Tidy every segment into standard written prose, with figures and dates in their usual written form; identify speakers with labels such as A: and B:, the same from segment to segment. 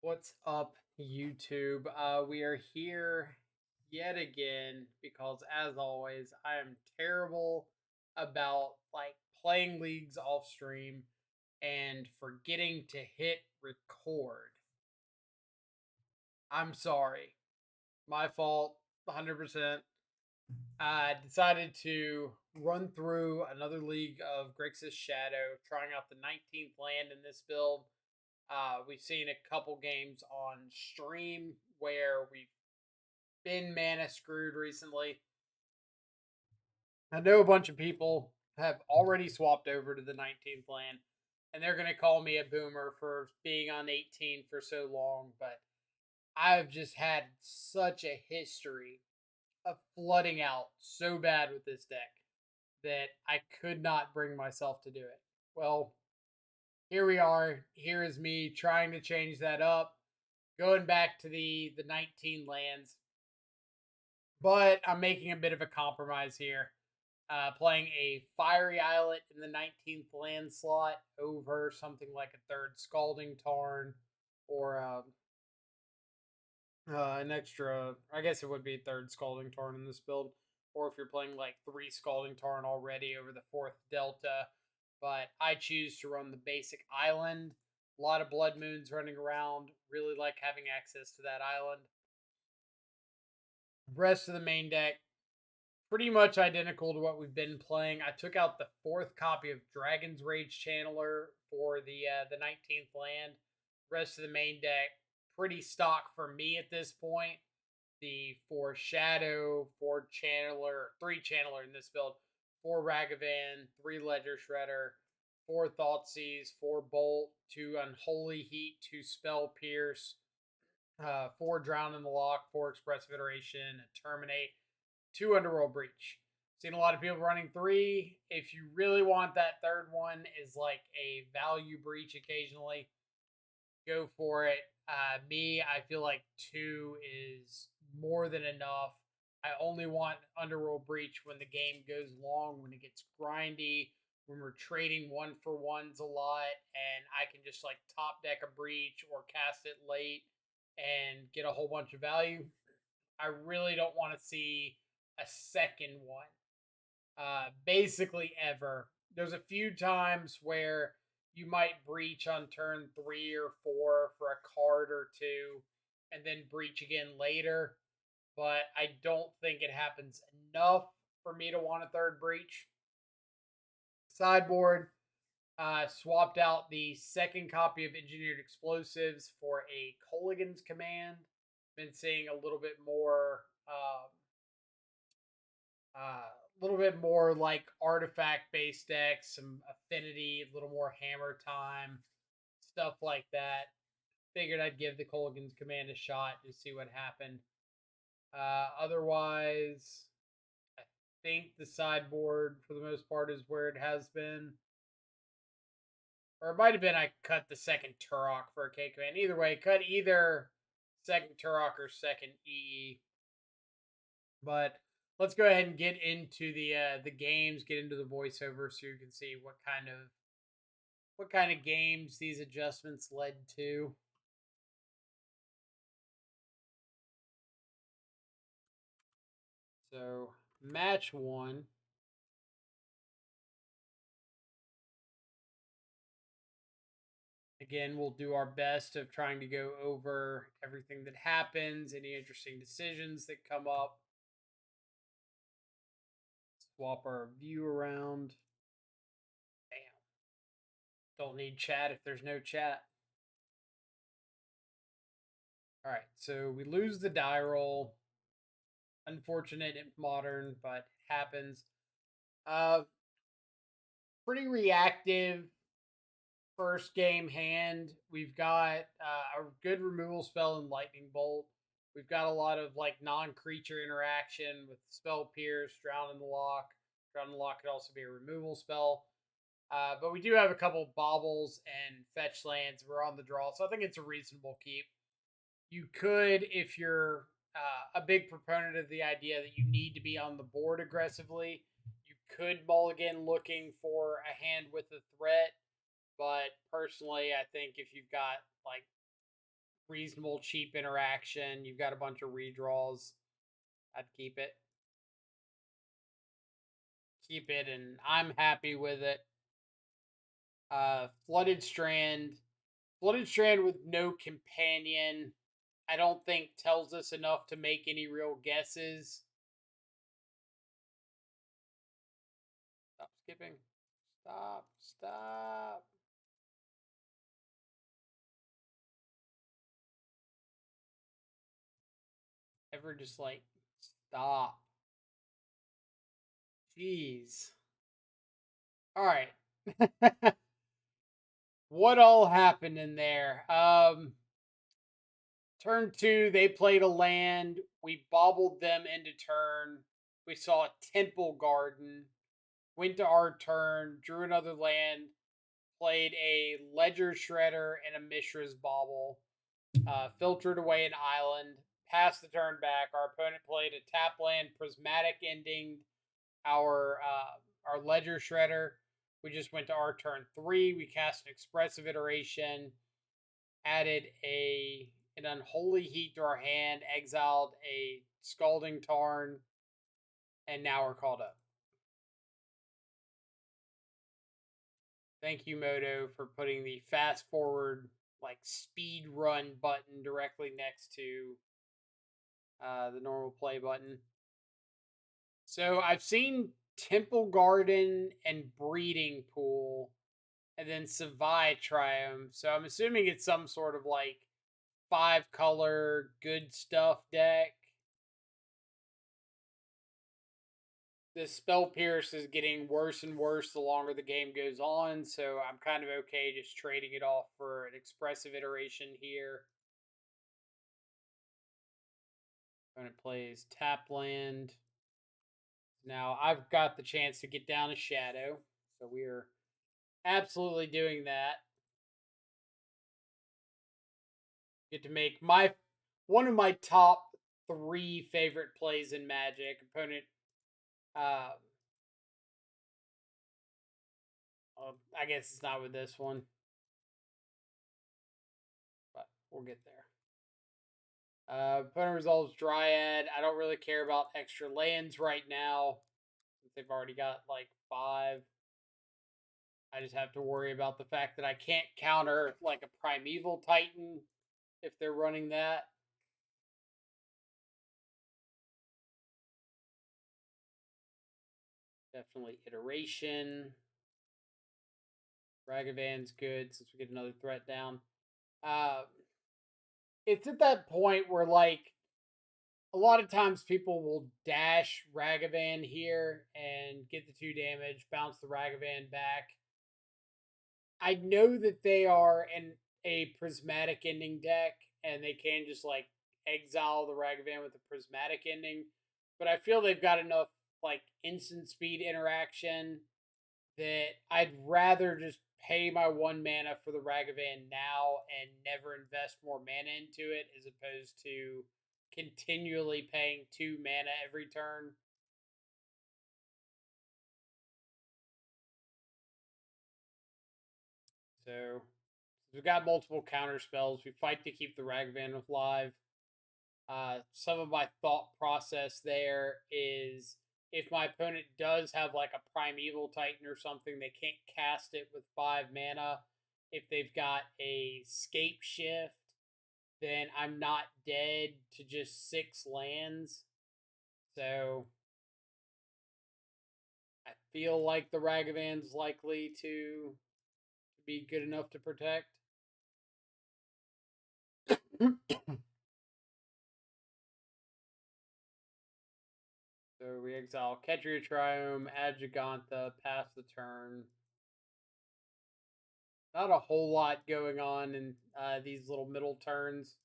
A: What's up, YouTube? We are here yet again because, as always, I am terrible about playing leagues off stream and forgetting to hit record. I'm sorry, my fault, 100%. I decided to run through another league of Grixis Shadow, trying out the 19th land in this build. We've seen a couple games on stream where we've been mana screwed recently. I know a bunch of people have already swapped over to the 19th land, and they're going to call me a boomer for being on 18 for so long, but I've just had such a history of flooding out so bad with this deck that I could not bring myself to do it. Well, here we are. Here is me trying to change that up, going back to the 19 lands, but I'm making a bit of a compromise here. Playing a Fiery Islet in the 19th land slot over something like a third Scalding Tarn or an extra. I guess it would be a third Scalding Tarn in this build, or if you're playing like three Scalding Tarn already over the fourth Delta. But I choose to run the basic island. A lot of Blood Moons running around. Really like having access to that island. Rest of the main deck, pretty much identical to what we've been playing. I took out the fourth copy of Dragon's Rage Channeler for the 19th land. Rest of the main deck, pretty stock for me at this point. The four Shadow, four Channeler, three Channeler in this build, four Ragavan, three Ledger Shredder, four Thoughtseize, four Bolt, two Unholy Heat, two Spell Pierce, four Drown in the Lock, four Expressive Iteration, a Terminate, two Underworld Breach. Seen a lot of people running three. If you really want that third one is like a value breach occasionally, go for it. Me, I feel like two is more than enough. I only want Underworld Breach when the game goes long, when it gets grindy, when we're trading one for ones a lot, and I can just like top deck a breach or cast it late and get a whole bunch of value. I really don't want to see a second one. Basically, ever. There's a few times where you might breach on turn 3 or 4 for a card or two, and then breach again later. But I don't think it happens enough for me to want a third breach. Sideboard, swapped out the second copy of Engineered Explosives for a Colligan's Command. Been seeing a little bit more like artifact based decks, some affinity, a little more hammer time, stuff like that. Figured I'd give the Colgan's Command a shot to see what happened. Otherwise, I think the sideboard for the most part is where it has been. Or it might have been I cut the second Turok for a K command. Either way, cut either second Turok or second EE. But let's go ahead and get into the games, get into the voiceover, so you can see what kind of games these adjustments led to. So match one. Again, we'll do our best of trying to go over everything that happens, any interesting decisions that come up. Swap our view around. Bam. Don't need chat if there's no chat. All right, so we lose the die roll. Unfortunate in modern, but it happens. Uh, Pretty reactive first game hand. We've got a good removal spell in Lightning Bolt. We've got a lot of like non-creature interaction with Spell Pierce, Drown in the Lock. Drown in the Lock could also be a removal spell. But we do have a couple baubles and fetch lands. We're on the draw, so I think it's a reasonable keep. You could, if you're a big proponent of the idea that you need to be on the board aggressively, you could mulligan looking for a hand with a threat. But personally, I think if you've got like reasonable, cheap interaction. You've got a bunch of redraws. I'd keep it. Keep it, and I'm happy with it. Flooded Strand. Flooded Strand with no companion, I don't think tells us enough to make any real guesses. Stop skipping. Stop. Ever just like, stop. Jeez. All right. What all happened in there? Turn two, they played a land. We bobbled them into turn. We saw a Temple Garden. Went to our turn, drew another land, played a Ledger Shredder and a Mishra's Bauble. Filtered away an island, passed the turn back. Our opponent played a tap land, Prismatic Ending, our Ledger Shredder. We just went to our turn three. We cast an Expressive Iteration, added an Unholy Heat to our hand, exiled a Scalding Tarn, and now we're called up. Thank you, Moto, for putting the fast forward, like speed run button directly next to the normal play button. So I've seen Temple Garden and Breeding Pool, and then Savai Triumph. So I'm assuming it's some sort of like 5-color good stuff deck. This Spell Pierce is getting worse and worse the longer the game goes on, so I'm kind of okay just trading it off for an Expressive Iteration here. Opponent plays Tap Land. Now I've got the chance to get down a Shadow, so we're absolutely doing that. Get to make one of my top 3 favorite plays in Magic. Opponent, uh, I guess it's not with this one, but we'll get there. Opponent resolves Dryad. I don't really care about extra lands right now, since they've already got like 5. I just have to worry about the fact that I can't counter like a Primeval Titan if they're running that. Definitely Iteration. Ragavan's good since we get another threat down. It's at that point where like a lot of times people will dash Ragavan here and get the 2 damage, bounce the Ragavan back. I know that they are in a Prismatic Ending deck and they can just like exile the Ragavan with a Prismatic Ending, but I feel they've got enough like instant speed interaction that I'd rather just pay my 1 mana for the Ragavan now and never invest more mana into it as opposed to continually paying 2 mana every turn. So we've got multiple counter spells. We fight to keep the Ragavan alive. Some of my thought process there is if my opponent does have like a Primeval Titan or something, they can't cast it with 5 mana. If they've got a Scape Shift, then I'm not dead to just 6 lands. So I feel like the Ragavan's likely to be good enough to protect. So we exile Kedria Triome, add Gigantha, pass the turn. Not a whole lot going on in these little middle turns.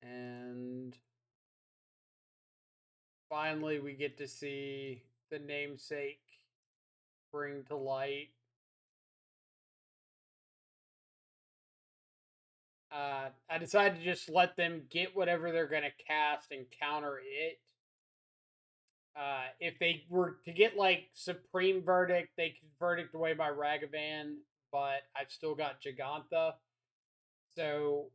A: And finally, we get to see the namesake bring to light. I decided to just let them get whatever they're going to cast and counter it. If they were to get like Supreme Verdict, they could verdict away my Ragavan, but I've still got Giganta. So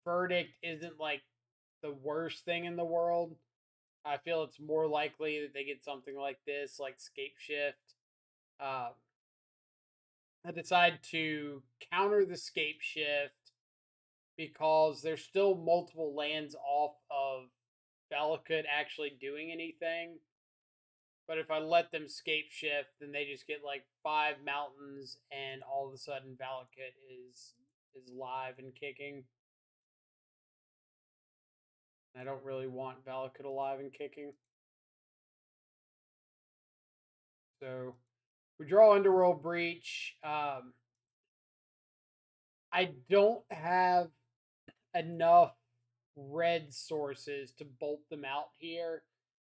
A: Verdict isn't like the worst thing in the world. I feel it's more likely that they get something like this, like Scape Shift. Um, I decide to counter the Scape Shift because there's still multiple lands off of Valakut actually doing anything. But if I let them scape shift, then they just get like 5 mountains, and all of a sudden Valakut is live and kicking. I don't really want Valakut alive and kicking. So we draw Underworld Breach. I don't have enough red sources to bolt them out here.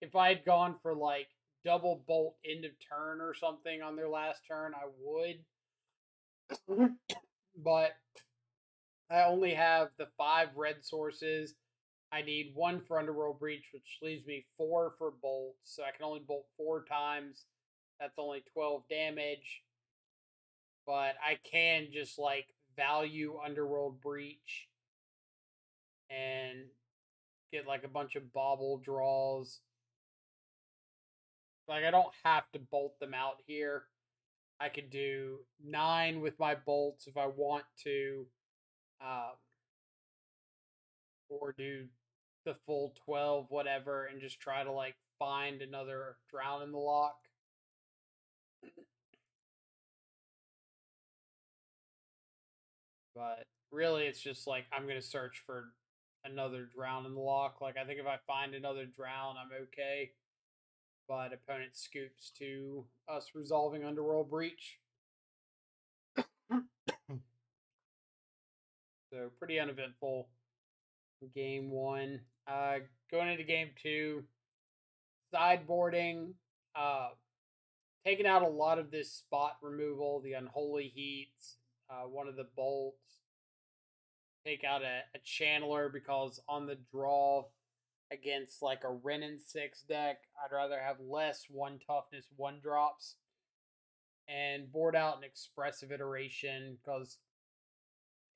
A: If I had gone for like double bolt end of turn or something on their last turn, I would. But I only have the 5 red sources. I need 1 for Underworld Breach, which leaves me 4 for bolts. So I can only bolt 4 times. That's only 12 damage. But I can just like value Underworld Breach and get like a bunch of bobble draws. Like I don't have to bolt them out here. I could do 9 with my bolts if I want to, um, or do the full 12, whatever, and just try to like find another drown in the lock. But really, it's just like I'm gonna search for another drown in the lock. Like I think if I find another drown, I'm okay. But opponent scoops to us resolving Underworld Breach. So pretty uneventful game one. Going into game two, sideboarding, uh, taking out a lot of this spot removal, the unholy heats, one of the bolts, take out a channeler because on the draw against like a Ren and 6 deck, I'd rather have less 1 toughness 1 drops and board out an expressive iteration because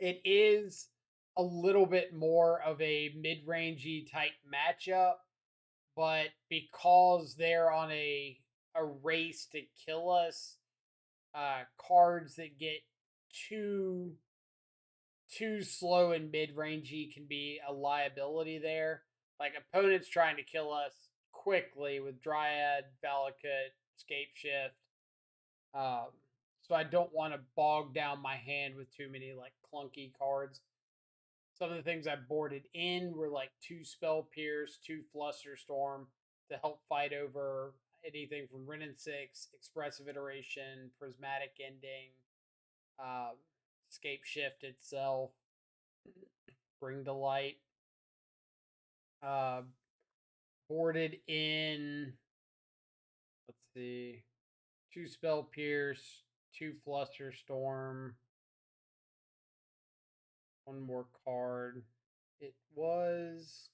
A: it is a little bit more of a mid-rangey type matchup, but because they're on a race to kill us, cards that get too too slow and mid rangey can be a liability there. Like opponents trying to kill us quickly with Dryad, Valakut, Scape Shift. Um, so I don't want to bog down my hand with too many like clunky cards. Some of the things I boarded in were like 2 Spell Pierce, 2 Flusterstorm to help fight over anything from Ren and 6, Expressive Iteration, Prismatic Ending, um, Scape Shift itself, Bring to Light. Uh, boarded in, let's see, 2 Spell Pierce, 2 Flusterstorm, 1 more card. It was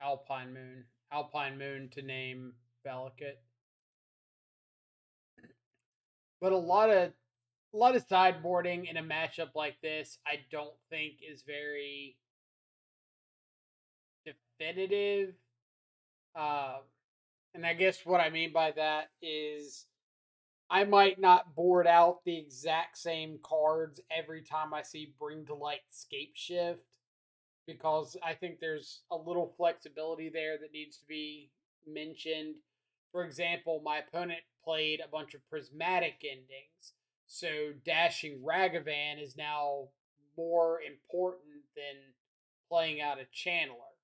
A: Alpine Moon. Alpine Moon to name Valakut. But a lot of sideboarding in a matchup like this, I don't think is very definitive. Uh, and I guess what I mean by that is I might not board out the exact same cards every time I see Bring to Light Scape Shift because I think there's a little flexibility there that needs to be mentioned. For example, my opponent played a bunch of prismatic endings, so dashing Ragavan is now more important than playing out a channeler.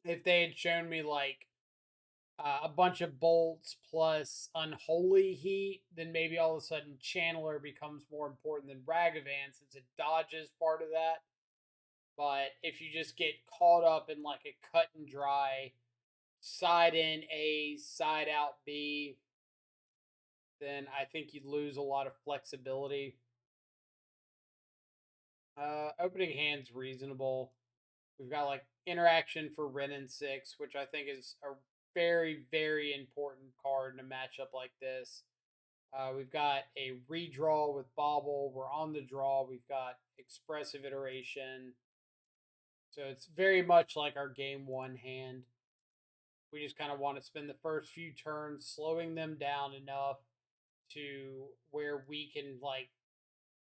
A: If they had shown me like a bunch of bolts plus unholy heat, then maybe all of a sudden channeler becomes more important than Ragavan since it dodges part of that. But if you just get caught up in like a cut and dry side in A, side out B, then I think you lose a lot of flexibility. Opening hand's reasonable. We've got like interaction for Ren and 6, which I think is a very, very important card in a matchup like this. We've got a redraw with Bobble. We're on the draw. We've got expressive iteration. So it's very much like our game one hand. We just kind of want to spend the first few turns slowing them down enough to where we can like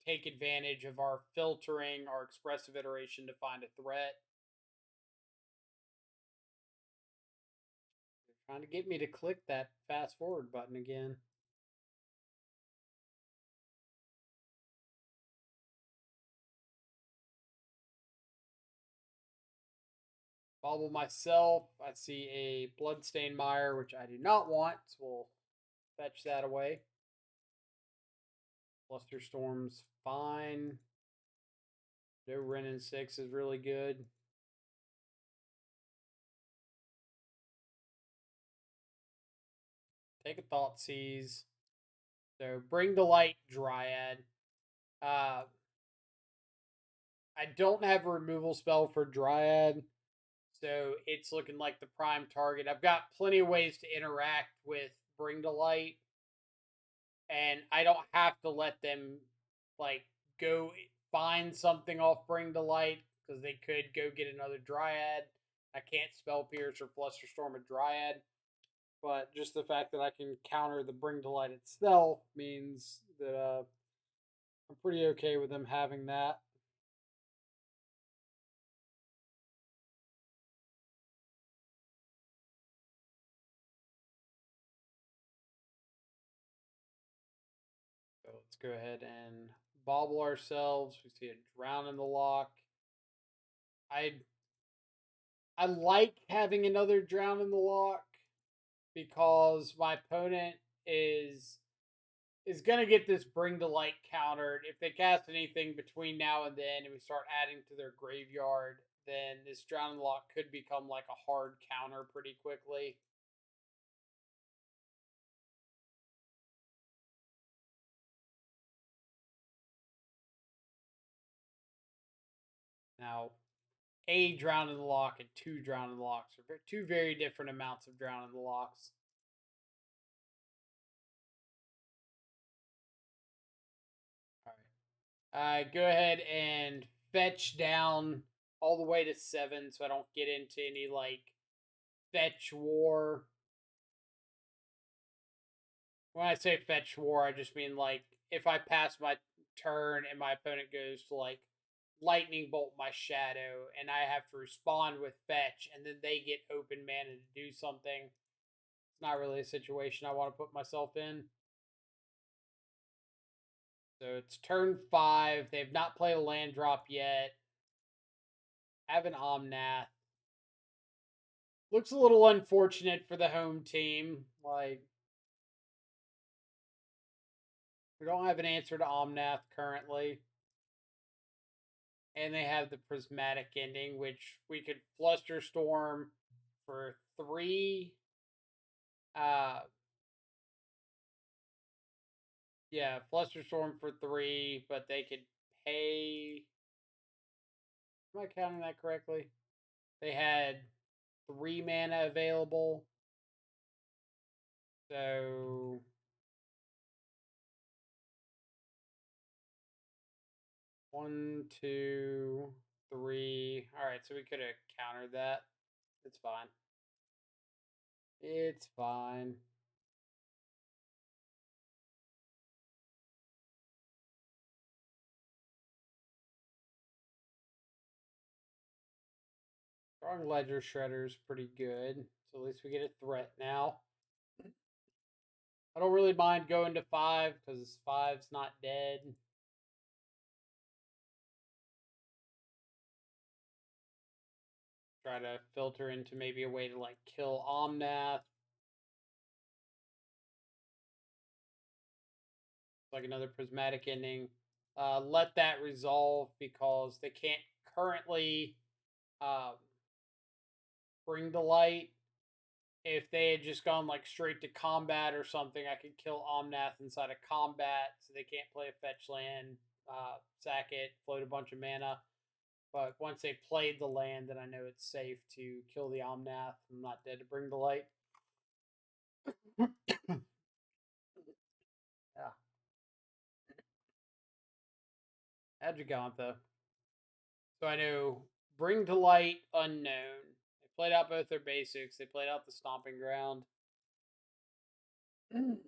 A: take advantage of our filtering, our expressive iteration to find a threat. They're trying to get me to click that fast forward button again. Bobble myself. I see a Bloodstained Mire, which I do not want, so we'll fetch that away. Flusterstorm's fine. No Ren and 6 is really good. Take a Thought Seize. So Bring to Light Dryad. I don't have a removal spell for Dryad, so it's looking like the prime target. I've got plenty of ways to interact with Bring to Light, and I don't have to let them like go find something off Bring to Light because they could go get another Dryad. I can't Spell Pierce or Flusterstorm a Dryad, but just the fact that I can counter the Bring to Light itself means that I'm pretty okay with them having that. So let's go ahead and bobble ourselves. We see a Drown in the Lock. I I like having another Drown in the Lock because my opponent is gonna get this Bring to Light countered. If they cast anything between now and then, and we start adding to their graveyard, then this Drown in the Lock could become like a hard counter pretty quickly. Now, a Drown in the Lock and two Drown in the Locks are two very different amounts of Drown in the Locks. All right. Go ahead and fetch down all the way to 7 so I don't get into any like fetch war. When I say fetch war, I just mean like if I pass my turn and my opponent goes to like lightning bolt my shadow and I have to respond with fetch and then they get open mana to do something. It's not really a situation I want to put myself in. So it's turn 5. They've not played a land drop yet. Have an Omnath. Looks a little unfortunate for the home team. Like, we don't have an answer to Omnath currently. And they have the Prismatic Ending, which we could Flusterstorm for 3. Uh, yeah, Flusterstorm for 3, but they could pay. Am I counting that correctly? They had 3 mana available. So 1, 2, 3. All right, so we could have countered that. It's fine. It's fine. Strong Ledger Shredder's pretty good. So at least we get a threat now. I don't really mind going to 5 because 5's not dead. Try to filter into maybe a way to like kill Omnath. Like another Prismatic Ending. Let that resolve because they can't currently bring to light. If they had just gone like straight to combat or something, I could kill Omnath inside of combat, so they can't play a fetch land, sack it, float a bunch of mana. But once they played the land, then I know it's safe to kill the Omnath. I'm not dead to bring the light. Yeah. Had Gigantha. So I know Bring to Light, Unknown. They played out both their basics. They played out the Stomping Ground. Dying.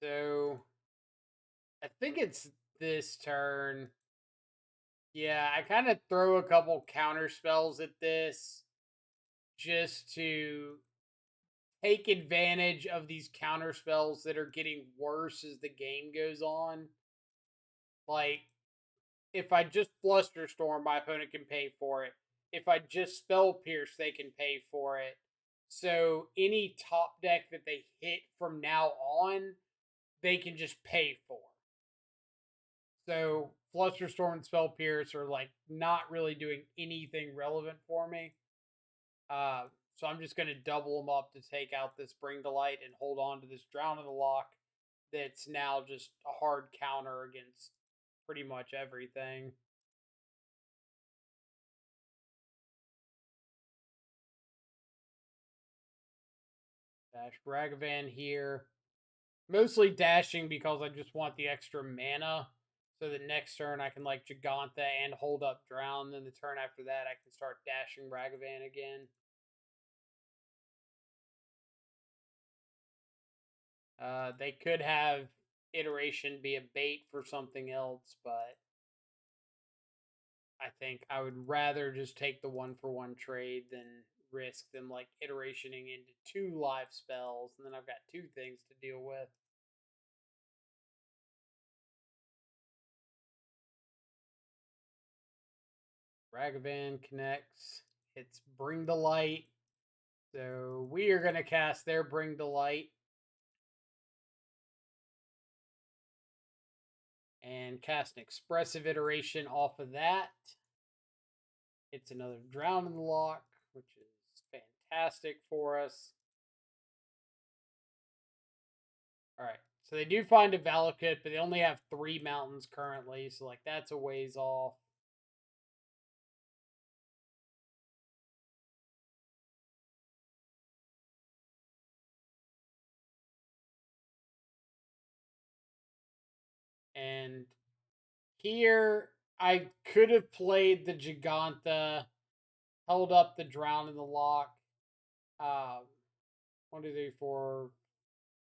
A: So I think it's this turn. Yeah, I kind of throw a couple counter spells at this just to take advantage of these counter spells that are getting worse as the game goes on. Like, if I just Flusterstorm, my opponent can pay for it. If I just Spell Pierce, they can pay for it. So any top deck that they hit from now on, they can just pay for. So Flusterstorm and Spell Pierce are like not really doing anything relevant for me. So I'm just going to double them up to take out this Bring to Light and hold on to this Drown in the Lock that's now just a hard counter against pretty much everything. Dash Ragavan here. Mostly dashing because I just want the extra mana. So the next turn I can like Gigantha and hold up Drown. Then the turn after that I can start dashing Ragavan again. They could have Iteration be a bait for something else, but I think I would rather just take the 1-for-1 trade than risk them like iterationing into 2 live spells, and then I've got 2 things to deal with. Ragavan connects. It's Bring to Light. So we are going to cast their Bring to Light and cast an expressive iteration off of that. It's another Drown in the Lock, which is fantastic for us. All right. So they do find a Valakut, but they only have 3 mountains currently. So, like, that's a ways off. And here, I could have played the Gigantha, held up the Drown in the Lock. 1, 2, 3, 4.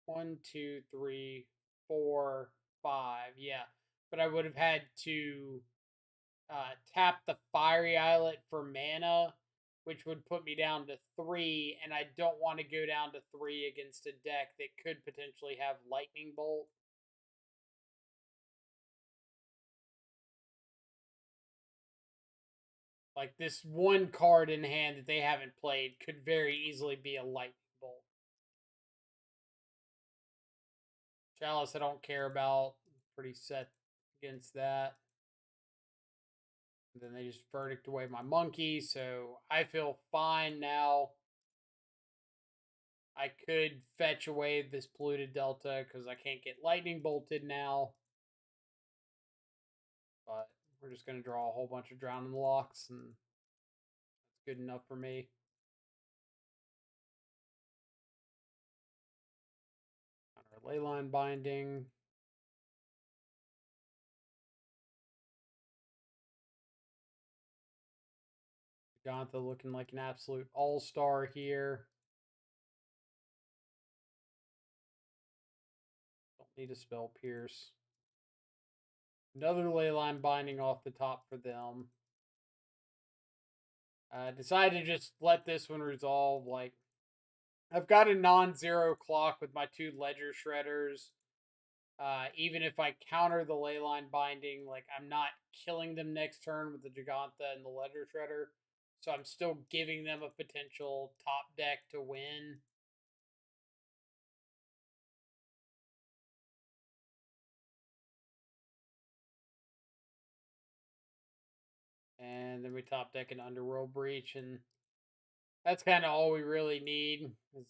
A: 1, 2, 3, 4, 5. Yeah. But I would have had to tap the Fiery Islet for mana, which would put me down to 3. And I don't want to go down to 3 against a deck that could potentially have Lightning Bolt. Like this one card in hand that they haven't played could very easily be a Lightning Bolt. Chalice, I don't care about. Pretty set against that. And then they just verdict away my monkey, so I feel fine now. I could fetch away this polluted delta because I can't get lightning bolted now. But we're just gonna draw a whole bunch of drowning locks, and that's good enough for me. Our leyline binding. Gantha looking like an absolute all-star here. Don't need a spell pierce. Another leyline binding off the top for them. Decided to just let this one resolve. Like, I've got a non-zero clock with my 2 ledger shredders. Even if I counter the leyline binding, like I'm not killing them next turn with the Gigantha and the ledger shredder. So I'm still giving them a potential top deck to win. And then we top deck an Underworld Breach, and that's kind of all we really need. Is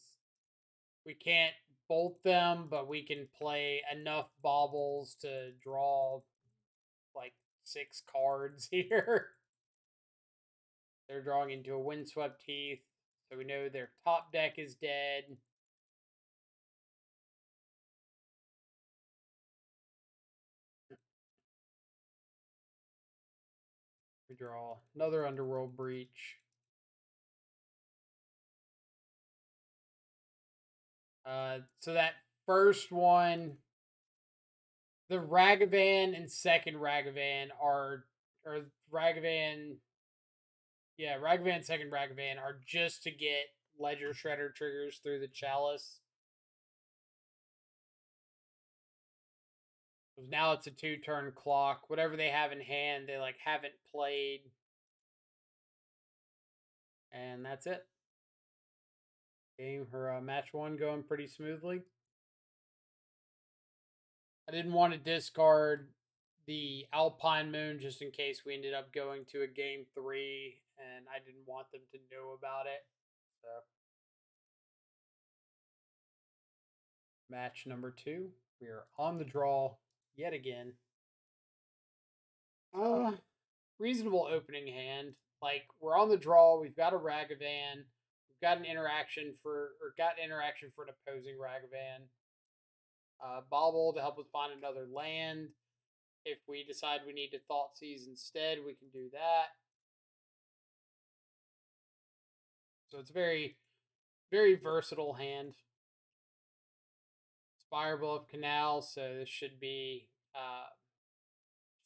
A: we can't bolt them, but we can play enough baubles to draw like 6 cards here. They're drawing into a Windswept Heath, so we know their top deck is dead. We draw another Underworld Breach. So that first one, the Ragavan and second Ragavan are, or Ragavan, yeah, Ragavan, second Ragavan are just to get Ledger Shredder triggers through the Chalice. So now it's a 2-turn clock. Whatever they have in hand, they like haven't played, and that's it. Game her match 1 going pretty smoothly. I didn't want to discard the Alpine Moon just in case we ended up going to a game 3, and I didn't want them to know about it. So, match number 2, we are on the draw yet again. Reasonable opening hand. Like, we're on the draw. We've got a Ragavan. We've got an interaction for, or got interaction for an opposing Ragavan. Bauble to help us find another land. If we decide we need to Thoughtseize instead, we can do that. So it's very, very versatile hand. Spireable of Canal, so this should be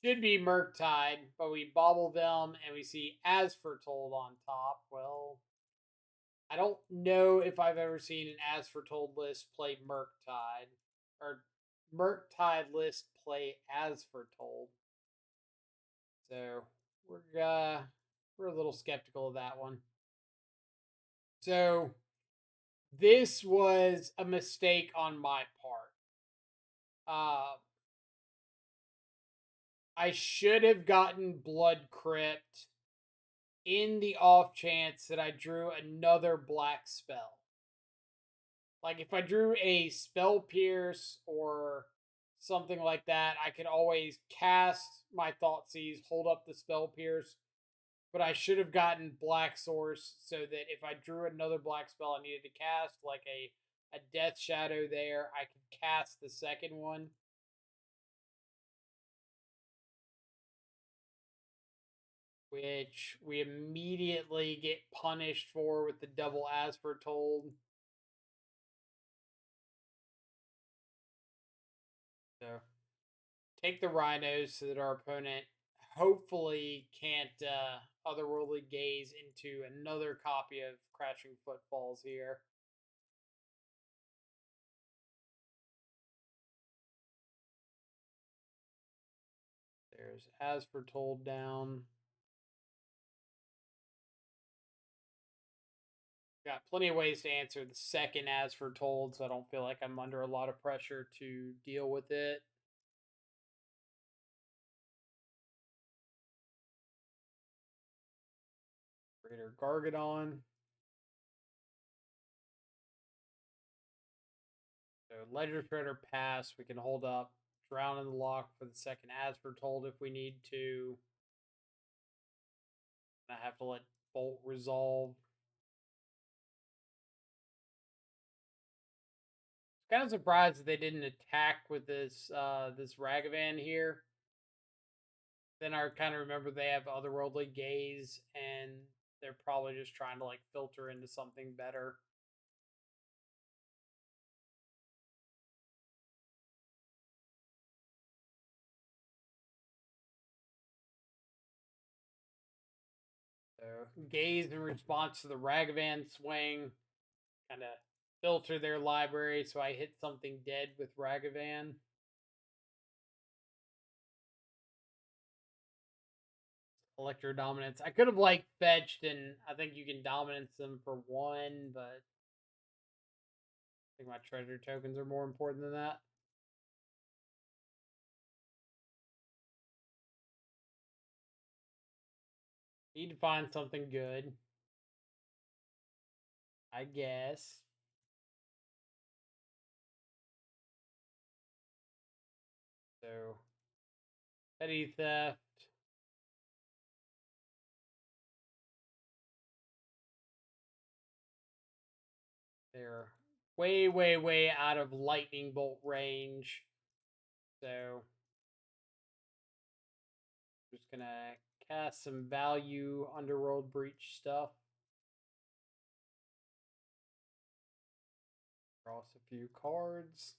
A: mURktide, but we bauble them and we see As Foretold on top. Well, I don't know if I've ever seen an As Foretold list play mURktide, or mURktide list play As Foretold. So we're a little skeptical of that one. So this was a mistake on my part. I should have gotten Blood Crypt in the off chance that I drew another black spell. Like, if I drew a Spell Pierce or something like that, I could always cast my Thoughtseize, hold up the Spell Pierce. But I should have gotten Black Source so that if I drew another black spell I needed to cast, like a Death Shadow there, I could cast the second one. Which we immediately get punished for with the double As Foretold. So take the Rhinos so that our opponent hopefully can't otherworldly gaze into another copy of Crashing Footfalls here. There's As Foretold down. Got plenty of ways to answer the second As Foretold, so I don't feel like I'm under a lot of pressure to deal with it. Greater Gargadon. So Ledger Shredder pass. We can hold up Drown in the Lock for the second As Foretold if we need to. I have to let Bolt resolve. Kind of surprised that they didn't attack with this this Ragavan here. Then I kind of remember they have Otherworldly Gaze, and they're probably just trying to like filter into something better. So Gaze in response to the Ragavan swing, kind of filter their library so I hit something dead with Ragavan. Electro Dominance. I could have like fetched, and I think you can dominance them for 1, but I think my treasure tokens are more important than that. Need to find something good, I guess. So, petty theft. They're way, way, way out of lightning bolt range. So, just gonna cast some value underworld breach stuff. Draw us a few cards.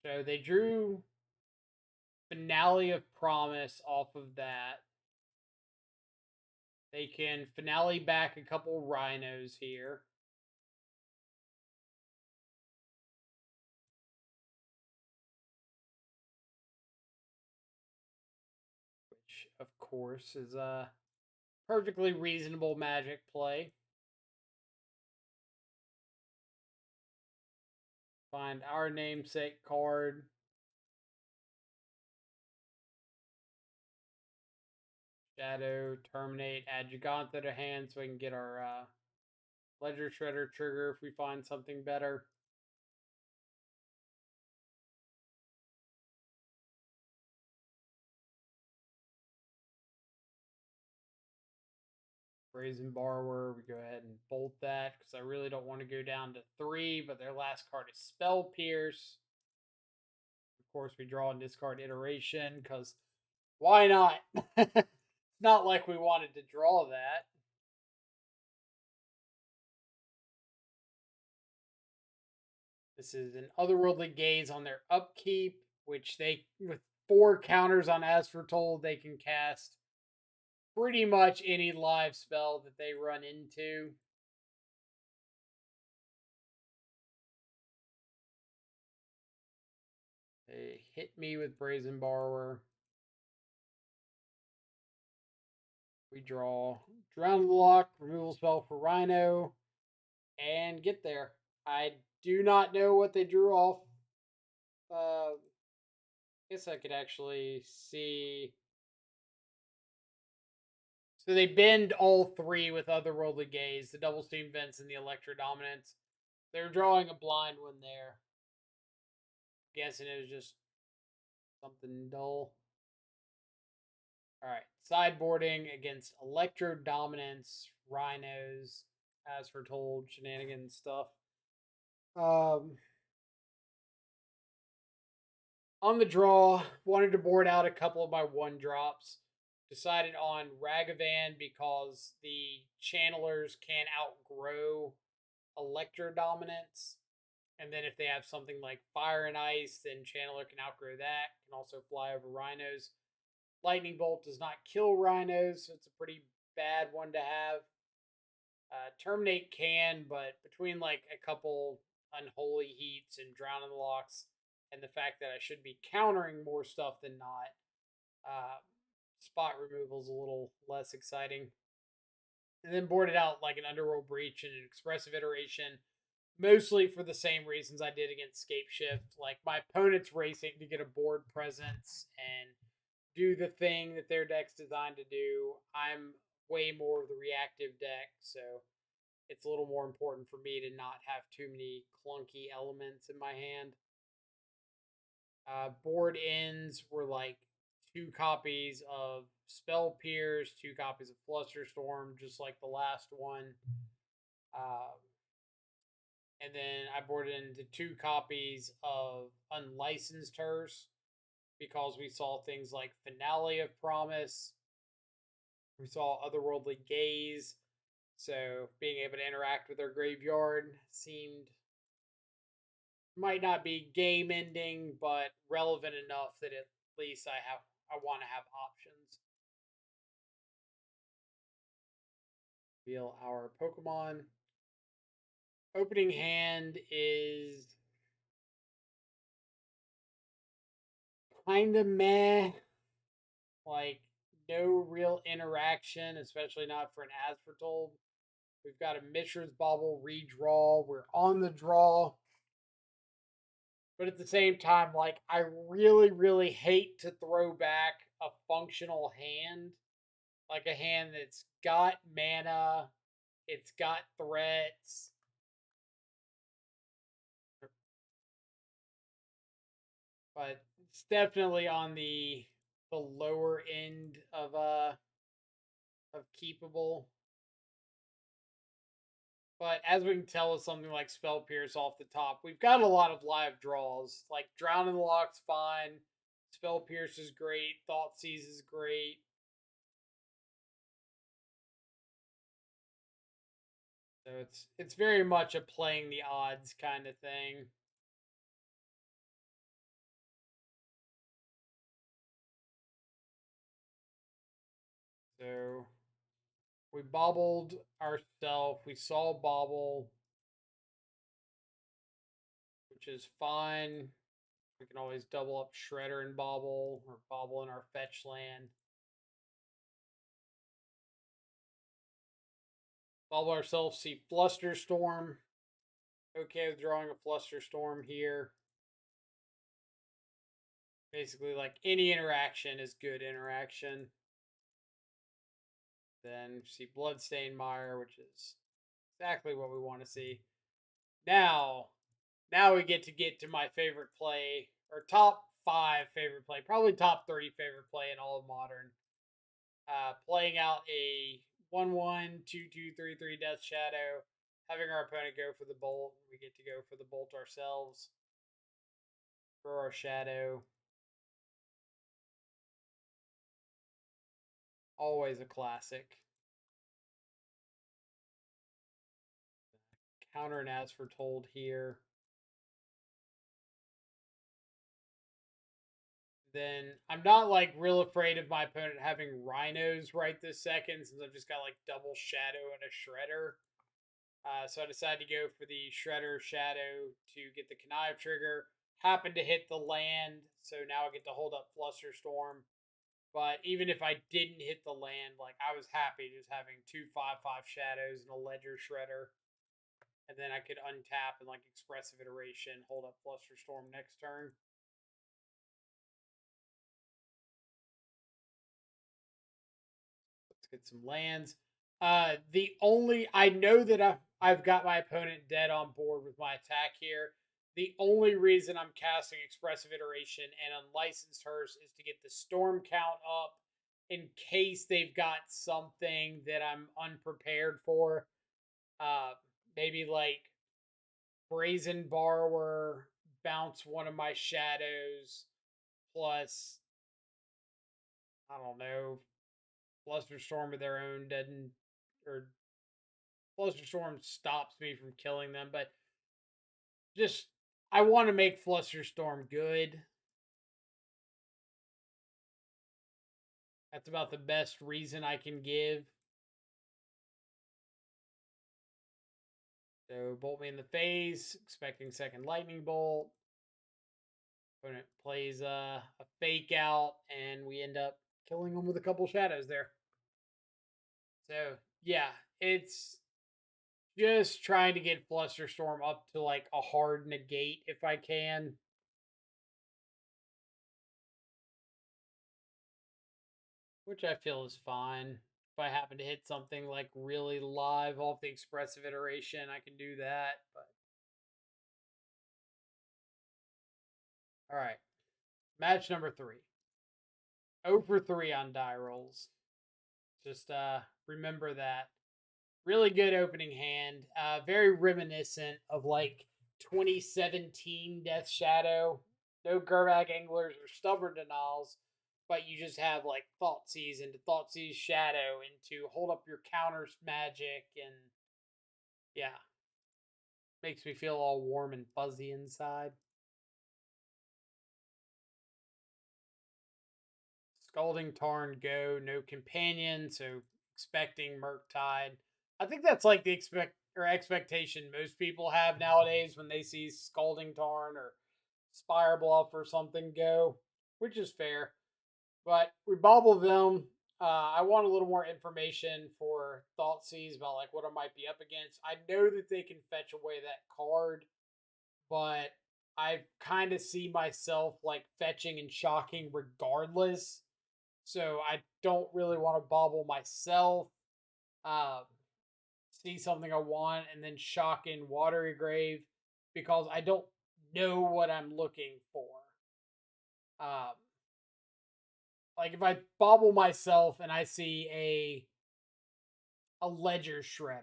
A: So they drew Finale of Promise off of that. They can finale back a couple Rhinos here. Which, of course, is a perfectly reasonable Magic play. Find our namesake card. Shadow, terminate, add Giganta to hand so we can get our Ledger Shredder trigger if we find something better. Brazen Borrower, we go ahead and bolt that because I really don't want to go down to 3, but their last card is Spell Pierce. Of course, we draw and discard Iteration because why not? It's not like we wanted to draw that. This is an Otherworldly Gaze on their upkeep, which they, with 4 counters on As Foretold, they can cast pretty much any live spell that they run into. They hit me with Brazen Borrower. We draw Drown the Lock, removal spell for Rhino, and get there. I do not know what they drew off. I guess I could actually see. So they bend all 3 with Otherworldly Gaze, the Double Steam Vents, and the Electro Dominance. They're drawing a blind one there. Guessing it was just something dull. Alright, sideboarding against Electro Dominance, Rhinos, As Foretold, shenanigans stuff. On the draw, wanted to board out a couple of my 1-drops. Decided on Ragavan because the channelers can outgrow Electro Dominance. And then if they have something like Fire and Ice, then Channeler can outgrow that. Can also fly over Rhinos. Lightning Bolt does not kill Rhinos, so it's a pretty bad one to have. Terminate can, but between like a couple Unholy Heats and Drowning the Locks, and the fact that I should be countering more stuff than not, spot removal is a little less exciting. And then boarded out like an Underworld Breach and an Expressive Iteration, mostly for the same reasons I did against Scape Shift. Like my opponent's racing to get a board presence and do the thing that their deck's designed to do. I'm way more of the reactive deck, so it's a little more important for me to not have too many clunky elements in my hand. Board ends were like 2 copies of Spell Pierce, 2 copies of Flusterstorm, just like the last one. And then I boarded into 2 copies of Unlicensed Hearse because we saw things like Finale of Promise. We saw Otherworldly Gaze. So being able to interact with their graveyard seemed might not be game ending, but relevant enough that at least I want to have options. Reveal our Pokemon. Opening hand is kind of meh. Like, no real interaction, especially not for an As Foretold. We've got a Mishra's Bauble redraw. We're on the draw. But at the same time, like, I really, really hate to throw back a functional hand. Like a hand that's got mana, it's got threats, but it's definitely on the lower end of keepable. But as we can tell with something like Spell Pierce off the top, we've got a lot of live draws. Like Drown in the Lock's fine. Spell Pierce is great. Thought Seize is great. So it's very much a playing the odds kind of thing. So we bobbled ourselves. We saw bobble, which is fine. We can always double up Shredder and bobble, or bobble in our fetch land. Bobble ourselves, see Flusterstorm. Okay with drawing a Flusterstorm here. Basically, like any interaction is good interaction. Then see Bloodstained Mire, which is exactly what we want to see. Now, we get to my favorite play, or top 5 favorite play, probably top 3 favorite play in all of Modern. Playing out a 1/1, 2/2, 3/3 Death Shadow, having our opponent go for the bolt. We get to go for the bolt ourselves. Throw our shadow. Always a classic. Counter and as foretold here. Then I'm not like real afraid of my opponent having Rhinos right this second, since I've just got like double shadow and a shredder. So I decided to go for the Shredder Shadow to get the Connive trigger. Happened to hit the land, so now I get to hold up Flusterstorm. But even if I didn't hit the land, like I was happy just having 2/5/5 shadows and a Ledger Shredder. And then I could untap and like Expressive Iteration, hold up Flusterstorm next turn. Let's get some lands. The only I know that I've got my opponent dead on board with my attack here. The only reason I'm casting Expressive Iteration and Unlicensed Hearse is to get the storm count up in case they've got something that I'm unprepared for. Uh, Maybe like Brazen Borrower, bounce one of my shadows, plus I don't know, Flusterstorm of their own doesn't, or Flusterstorm stops me from killing them, but just I want to make Flusterstorm good. That's about the best reason I can give. So bolt me in the face, expecting second lightning bolt. Opponent plays a fake out, and we end up killing them with a couple shadows there. So yeah, it's just trying to get Flusterstorm up to like a hard negate if I can. Which I feel is fine. If I happen to hit something like really live off the Expressive Iteration, I can do that. But all right, match number 3. 0 for 3 on die rolls. Just remember that. Really good opening hand. Very reminiscent of like 2017 Death Shadow. No Gurmag Anglers or Stubborn Denials, but you just have like Thought Seize into Thought Seize Shadow into hold up your counters magic, and yeah, makes me feel all warm and fuzzy inside. Scalding Tarn go, no companion, so expecting mURktide. I think that's like the expectation most people have nowadays when they see Scalding Tarn or Spire Bluff or something go, which is fair. But we bobble them. I want a little more information for Thoughtseize about like what I might be up against. I know that they can fetch away that card, but I kind of see myself like fetching and shocking regardless. So I don't really want to bobble myself. Um, See something I want and then shock in Watery Grave because I don't know what I'm looking for. Um, like if I bobble myself and I see a ledger shredder,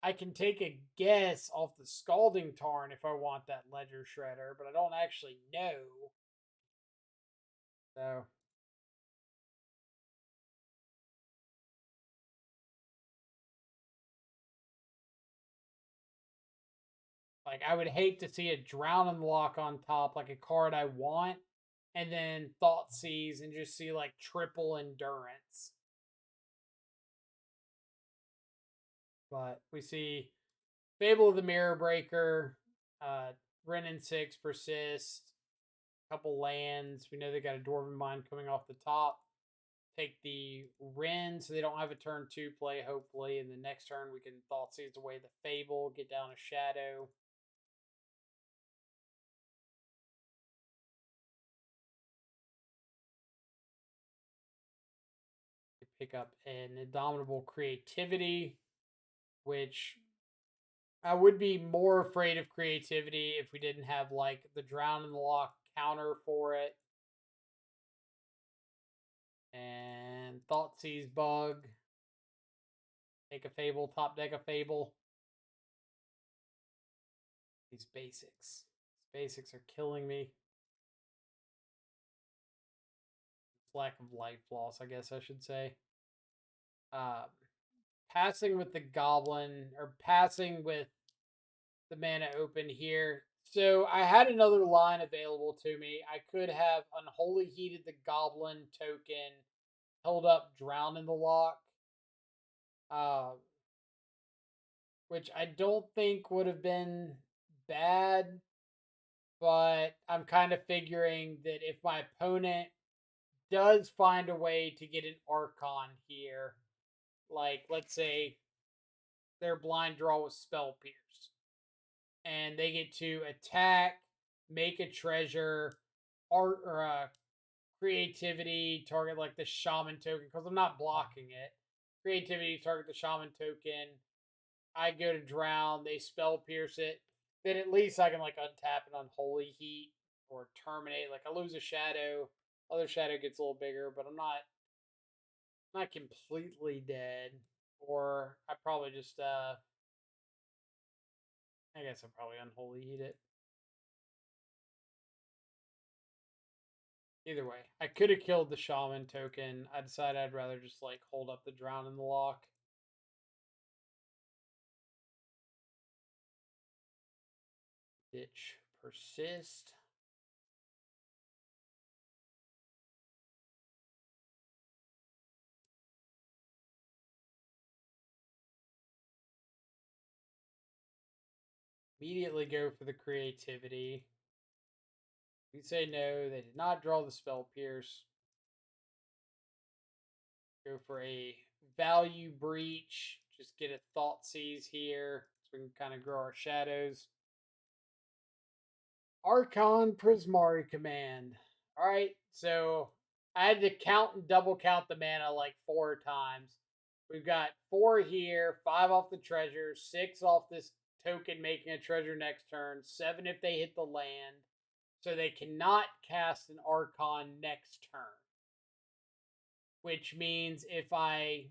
A: I can take a guess off the scalding tarn if I want that ledger shredder, but I don't actually know. So like I would hate to see a drown in the lock on top, like a card I want, and then thought seize and just see like triple endurance. But we see Fable of the Mirror Breaker, Ren and 6 persist, couple lands. We know they got a Dwarven Mine coming off the top. Take the Ren so they don't have a turn 2 play, hopefully. And the next turn we can Thought Seize away the Fable, get down a Shadow. Pick up an Indomitable Creativity, which I would be more afraid of creativity if we didn't have like the Drown in the Lock counter for it. And Thought Seize Bug. Take a Fable, top deck a Fable. These basics. These basics are killing me. Lack of life loss, I guess I should say. Um, Passing with the Goblin, or passing with the mana open here. So I had another line available to me. I could have Unholy Heated the Goblin token, held up Drown in the Lock, uh, which I don't think would have been bad, but I'm kind of figuring that if my opponent does find a way to get an Archon here, like let's say their blind draw was Spell Pierce, and they get to attack, make a treasure, art or creativity, target like the shaman token because I'm not blocking it. Creativity, target the shaman token. I go to drown, they spell pierce it. Then at least I can like untap it on Holy Heat or terminate. Like I lose a shadow, other shadow gets a little bigger, but I'm not completely dead. Or I probably just I guess I'll probably Unholy Heat it. Either way, I could have killed the shaman token. I decided I'd rather just like hold up the drown in the lock. Ditch persist. Immediately go for the creativity. We say no, they did not draw the spell pierce. Go for a value breach. Just get a thought seize here so we can kind of grow our shadows. Archon Prismari command. All right, so I had to count and double count the mana like 4 times. We've got 4 here, 5 off the treasure, 6 off this token making a treasure next turn, 7 if they hit the land. So they cannot cast an Archon next turn. Which means if I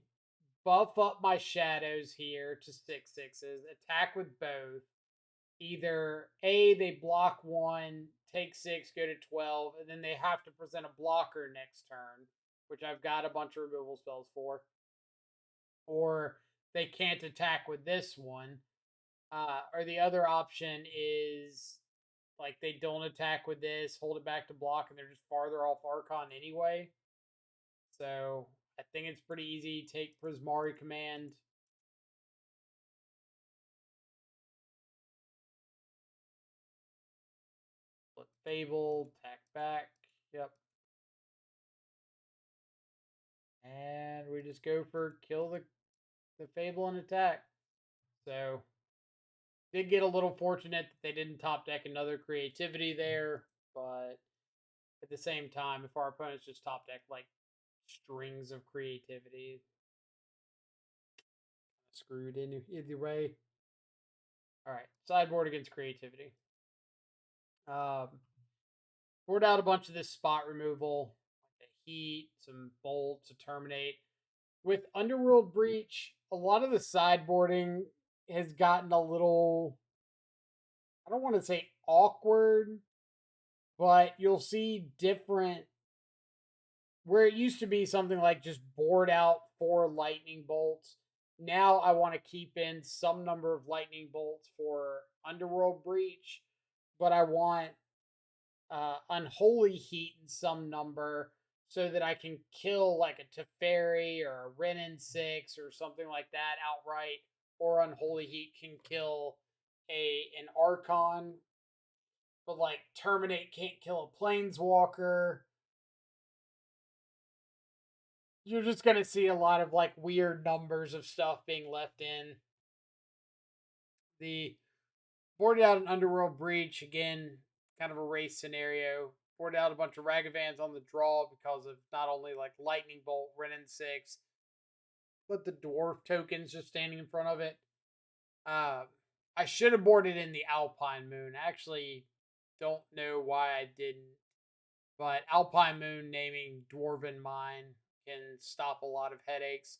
A: buff up my shadows here to 6/6s, attack with both, either A, they block 1, take 6, go to 12, and then they have to present a blocker next turn, which I've got a bunch of removal spells for, or they can't attack with this one. Or the other option is like they don't attack with this, hold it back to block, and they're just farther off Archon anyway. So I think it's pretty easy. Take Prismari command. Flip Fable, attack back. Yep. And we just go for kill the Fable and attack. So did get a little fortunate that they didn't top deck another creativity there, but at the same time, if our opponents just top deck like strings of creativity, screwed in either way. All right, sideboard against creativity. Um, Poured out a bunch of this spot removal, like a heat, some bolts, to terminate. With Underworld Breach, a lot of the sideboarding has gotten a little, I don't want to say awkward, but you'll see different, where it used to be something like just board out 4 lightning bolts. Now I want to keep in some number of lightning bolts for Underworld Breach, but I want Unholy Heat in some number so that I can kill like a Teferi or a Renin 6 or something like that outright, or Unholy Heat can kill an Archon, but like Terminate can't kill a Planeswalker. You're just gonna see a lot of like weird numbers of stuff being left in. The boarded out an Underworld Breach again, kind of a race scenario. Boarded out a bunch of Ragavans on the draw because of not only like Lightning Bolt, Renin 6, but the Dwarf tokens just standing in front of it. Uh, I should have boarded in the Alpine Moon. I actually don't know why I didn't, but Alpine Moon naming Dwarven Mine can stop a lot of headaches.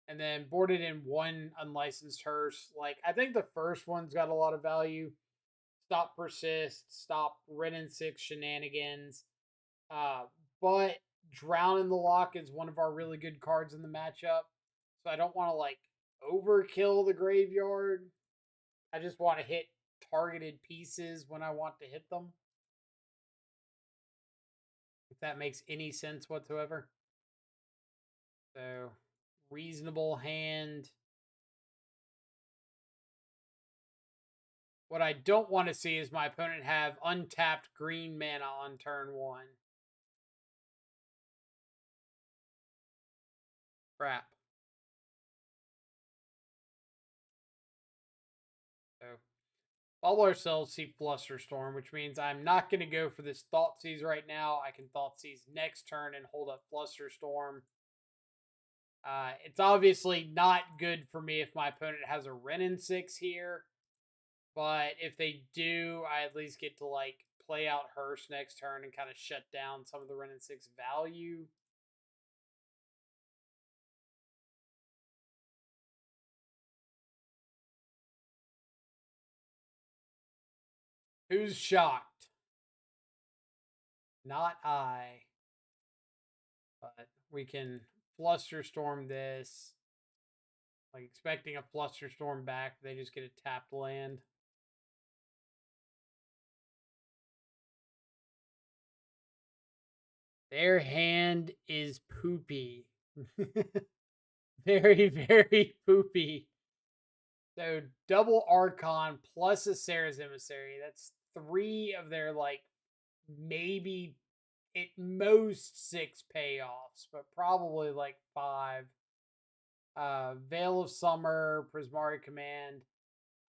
A: And then boarded in one unlicensed hearse. Like, I think the first one's got a lot of value. Stop Persist, stop Renin 6 shenanigans. Uh, but Drown in the Lock is one of our really good cards in the matchup. So I don't want to like overkill the graveyard. I just want to hit targeted pieces when I want to hit them. If that makes any sense whatsoever. So, reasonable hand. What I don't want to see is my opponent have untapped green mana on turn 1. Crap. So, all ourselves see Flusterstorm, which means I'm not going to go for this Thoughtseize right now. I can Thoughtseize next turn and hold up Flusterstorm. It's obviously not good for me if my opponent has a Renin 6 here. But if they do, I at least get to like play out Hearse next turn and kind of shut down some of the Renin 6 value. Who's shocked? Not I. But we can Flusterstorm this. Like expecting a Flusterstorm back, they just get a tapped land. Their hand is poopy. Very, very poopy. So double Archon plus a Sarah's Emissary. That's 3 of their like maybe at most 6 payoffs, but probably like 5. Veil of Summer, Prismari Command.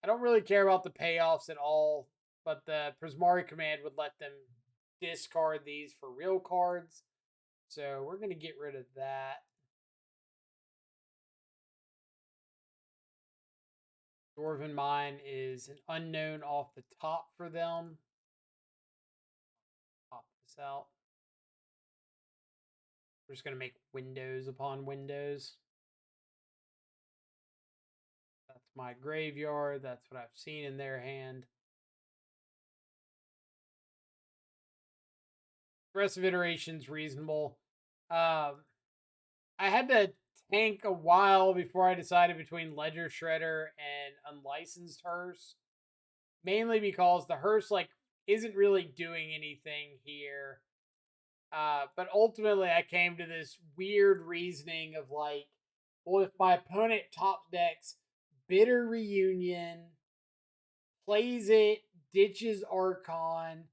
A: I don't really care about the payoffs at all, but the Prismari Command would let them discard these for real cards. So we're going to get rid of that. Dwarven Mine is an unknown off the top for them. Pop this out. We're just going to make windows upon windows. That's my graveyard. That's what I've seen in their hand. Progressive iteration's reasonable. I had to tank a while before I decided between Ledger Shredder and Unlicensed Hearse. Mainly because the Hearse like isn't really doing anything here. But ultimately I came to this weird reasoning of like, well, if my opponent top decks Bitter Reunion, plays it, ditches Archon,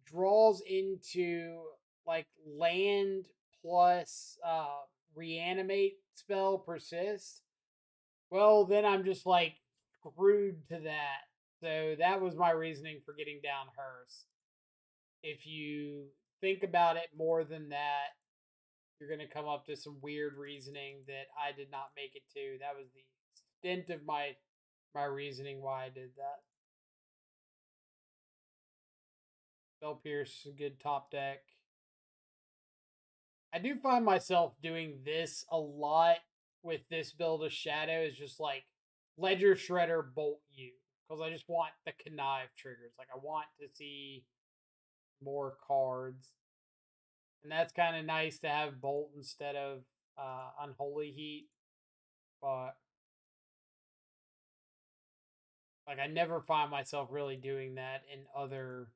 A: draws into like land plus reanimate spell persist, well, then I'm just like screwed to that. So that was my reasoning for getting down Hearse. If you think about it more than that, you're going to come up to some weird reasoning that I did not make it to. That was the extent of my reasoning why I did that. Spell Pierce, a good top deck. I do find myself doing this a lot with this build of Shadow, is just like Ledger Shredder Bolt you. Because I just want the connive triggers. Like, I want to see more cards. And that's kind of nice to have Bolt instead of Unholy Heat. But like, I never find myself really doing that in other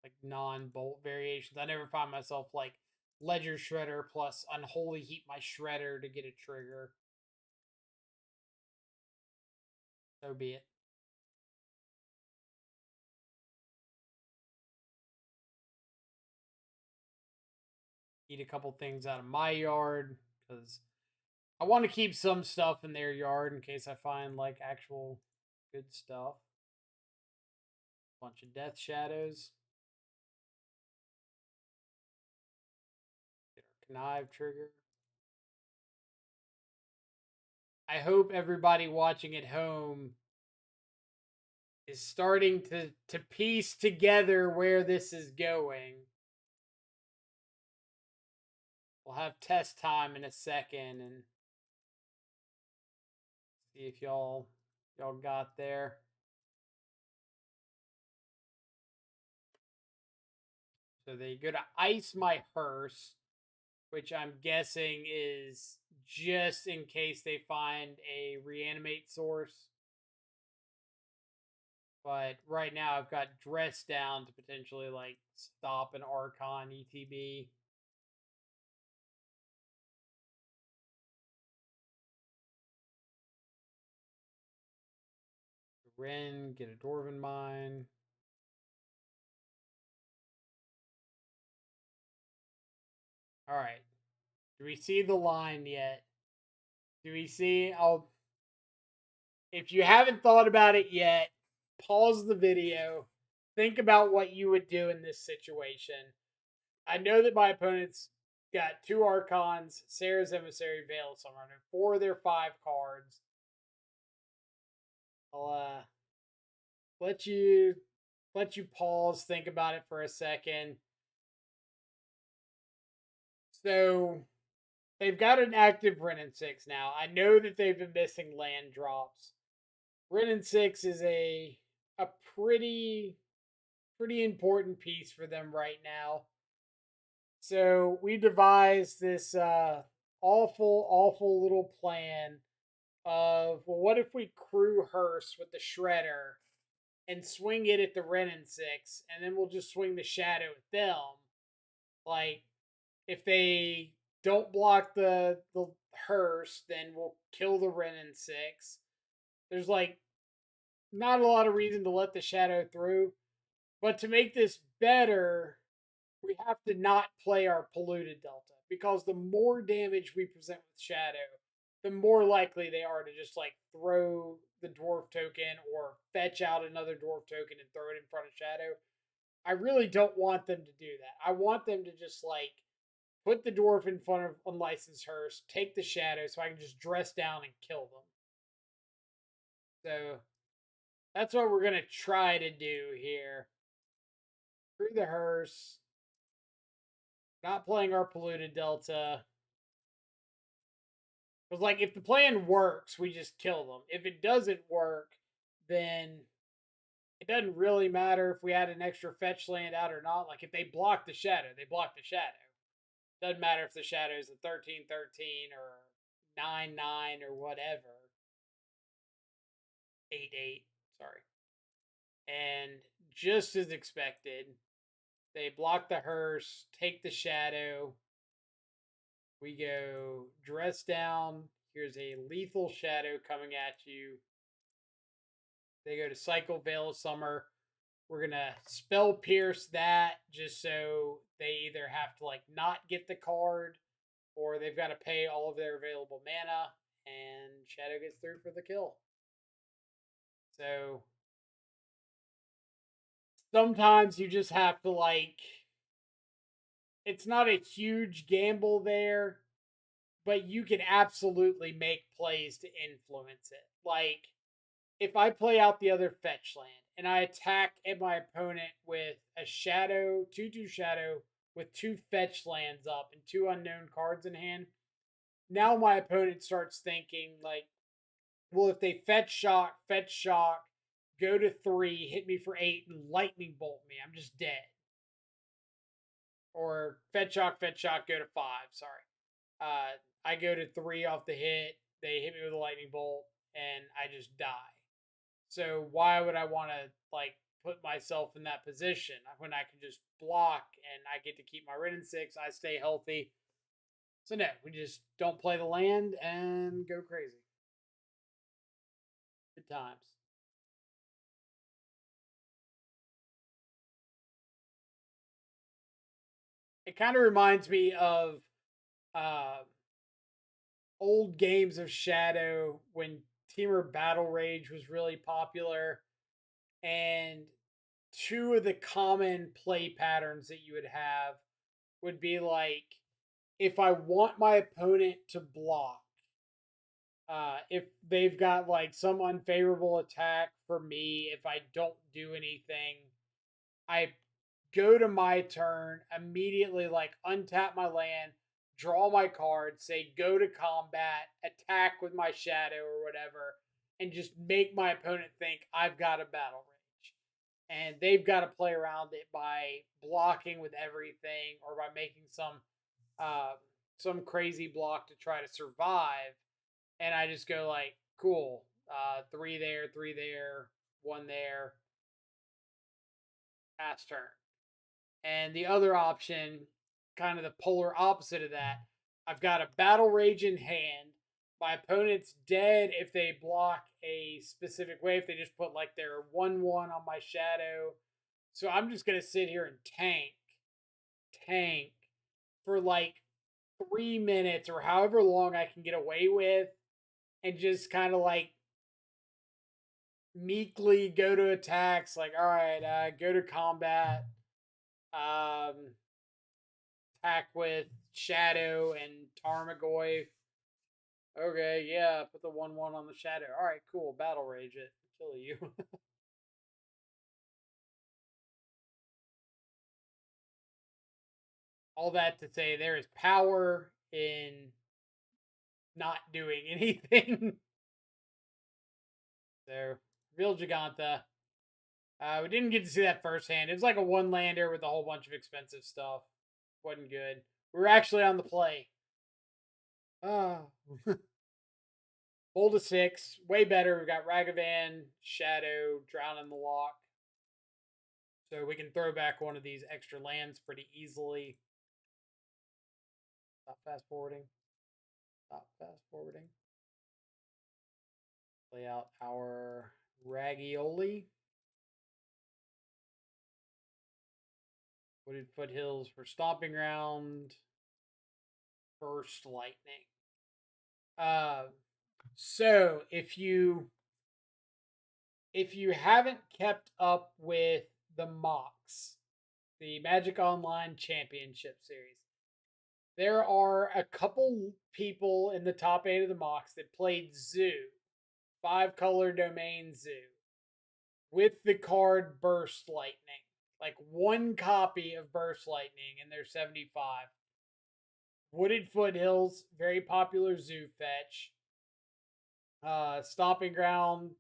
A: like non-Bolt variations. I never find myself like Ledger Shredder plus Unholy Heat my Shredder to get a trigger. So be it. Eat a couple things out of my yard because I want to keep some stuff in their yard in case I find like actual good stuff. Bunch of Death Shadows. Get our Connive trigger. I hope everybody watching at home is starting to piece together where this is going. We'll have test time in a second and see if y'all got there. So they go to ice my hearse, which I'm guessing is just in case they find a reanimate source. But right now I've got dress down to potentially like stop an Archon ETB. Ren, get a Dwarven Mine. All right. Do we see the line yet? Do we see? If you haven't thought about it yet, pause the video. Think about what you would do in this situation. I know that my opponent's got 2 Archons, Sarah's Emissary, Veil of Summer, and 4 of their 5 cards. I'll let you pause, think about it for a second. So they've got an active Wrenn and 6 now. I know that they've been missing land drops. Wrenn and 6 is a pretty important piece for them right now. So we devised this awful little plan of, well, what if we crew Hearse with the Shredder and swing it at the Wrenn and 6, and then we'll just swing the Shadow at them. Like, if they don't block the Hearse, then we'll kill the Wrenn and 6. There's like not a lot of reason to let the Shadow through. But to make this better, we have to not play our polluted delta, because the more damage we present with Shadow, the more likely they are to just like throw the dwarf token or fetch out another dwarf token and throw it in front of Shadow. I really don't want them to do that. I want them to just like put the dwarf in front of unlicensed Hearse, take the Shadow so I can just dress down and kill them. So that's what we're going to try to do here. Through the Hearse. Not playing our polluted delta. Because, like, if the plan works, we just kill them. If it doesn't work, then it doesn't really matter if we add an extra fetch land out or not. Like, if they block the Shadow, they block the Shadow. Doesn't matter if the Shadow is a 13/13 or 9/9 or whatever. 8/8, sorry. And just as expected, they block the Hearse, take the Shadow. We go dress down. Here's a lethal Shadow coming at you. They go to cycle Veil of Summer. We're gonna spell pierce that just so they either have to like not get the card or they've got to pay all of their available mana, and Shadow gets through for the kill. So sometimes you just have to like, it's not a huge gamble there, but you can absolutely make plays to influence it. Like, if I play out the other fetch land and I attack at my opponent with a shadow, 2/2 shadow, with 2 fetch lands up and 2 unknown cards in hand. Now my opponent starts thinking, like, well, if they fetch shock, go to 3, hit me for 8, and lightning bolt me, I'm just dead. Or fetch shock, go to 5. Sorry. I go to 3 off the hit. They hit me with a lightning bolt, and I just die. So why would I want to like put myself in that position when I can just block and I get to keep my Ridden 6? I stay healthy. So no, we just don't play the land and go crazy. Good times. It kind of reminds me of uh, old games of Shadow when Teamer Battle Rage was really popular, and two of the common play patterns that you would have would be like, if I want my opponent to block, if they've got like some unfavorable attack for me, if I don't do anything, I go to my turn, immediately like untap my land, draw my card, say go to combat, attack with my shadow or whatever, and just make my opponent think I've got a battle rage. And they've got to play around it by blocking with everything or by making uh, some crazy block to try to survive. And I just go like, cool, 3 there, 3 there, 1 there, pass turn. And the other option, kind of the polar opposite of that, I've got a battle rage in hand. My opponent's dead if they block a specific way, if they just put like their 1/1 on my shadow. So I'm just gonna sit here and tank for like 3 minutes or however long I can get away with, and just kind of like meekly go to attacks. Like, all right, go to combat. Um, Attack with Shadow and Tarmogoyf. Okay, yeah, put the 1/1 on the Shadow. All right, cool. Battle Rage it. Kill you. All that to say, there is power in not doing anything. So, real Giganta. We didn't get to see that firsthand. It was like a one lander with a whole bunch of expensive stuff. Wasn't good. We were actually on the play. Oh. Bold to 6. Way better. We got Ragavan, Shadow, Drown in the Lock. So we can throw back one of these extra lands pretty easily. Stop fast forwarding. Stop fast forwarding. Lay out our Ragioli. Wooded Foothills for Stomping Ground. Burst Lightning. So if you haven't kept up with the mocks, the Magic Online Championship Series, there are a couple people in the top 8 of the mocks that played Zoo, 5-color domain Zoo, with the card Burst Lightning. Like one copy of Burst Lightning, and they're 75. Wooded Foothills, very popular Zoo fetch. Stomping Ground,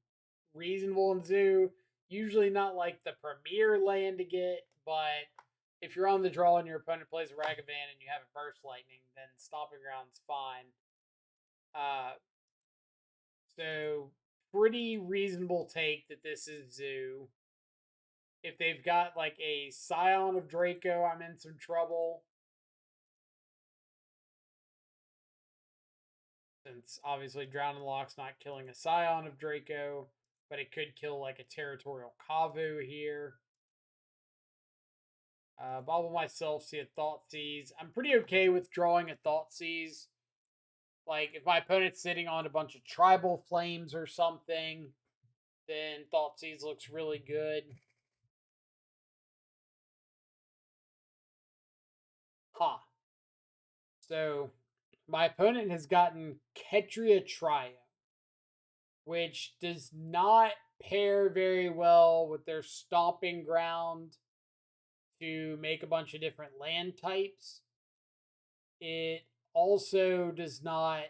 A: reasonable in Zoo. Usually not like the premier land to get, but if you're on the draw and your opponent plays a Ragavan and you have a Burst Lightning, then Stomping Ground's fine. Uh, so pretty reasonable take that this is Zoo. If they've got like a Scion of Draco, I'm in some trouble. Since obviously Drown and Lock's not killing a Scion of Draco, but it could kill like a Territorial Kavu here. Bobble myself, see a Thoughtseize. I'm pretty okay with drawing a Thoughtseize. Like, if my opponent's sitting on a bunch of Tribal Flames or something, then Thoughtseize looks really good. Huh. So, my opponent has gotten Ketria Trio, which does not pair very well with their stomping ground to make a bunch of different land types. It also does not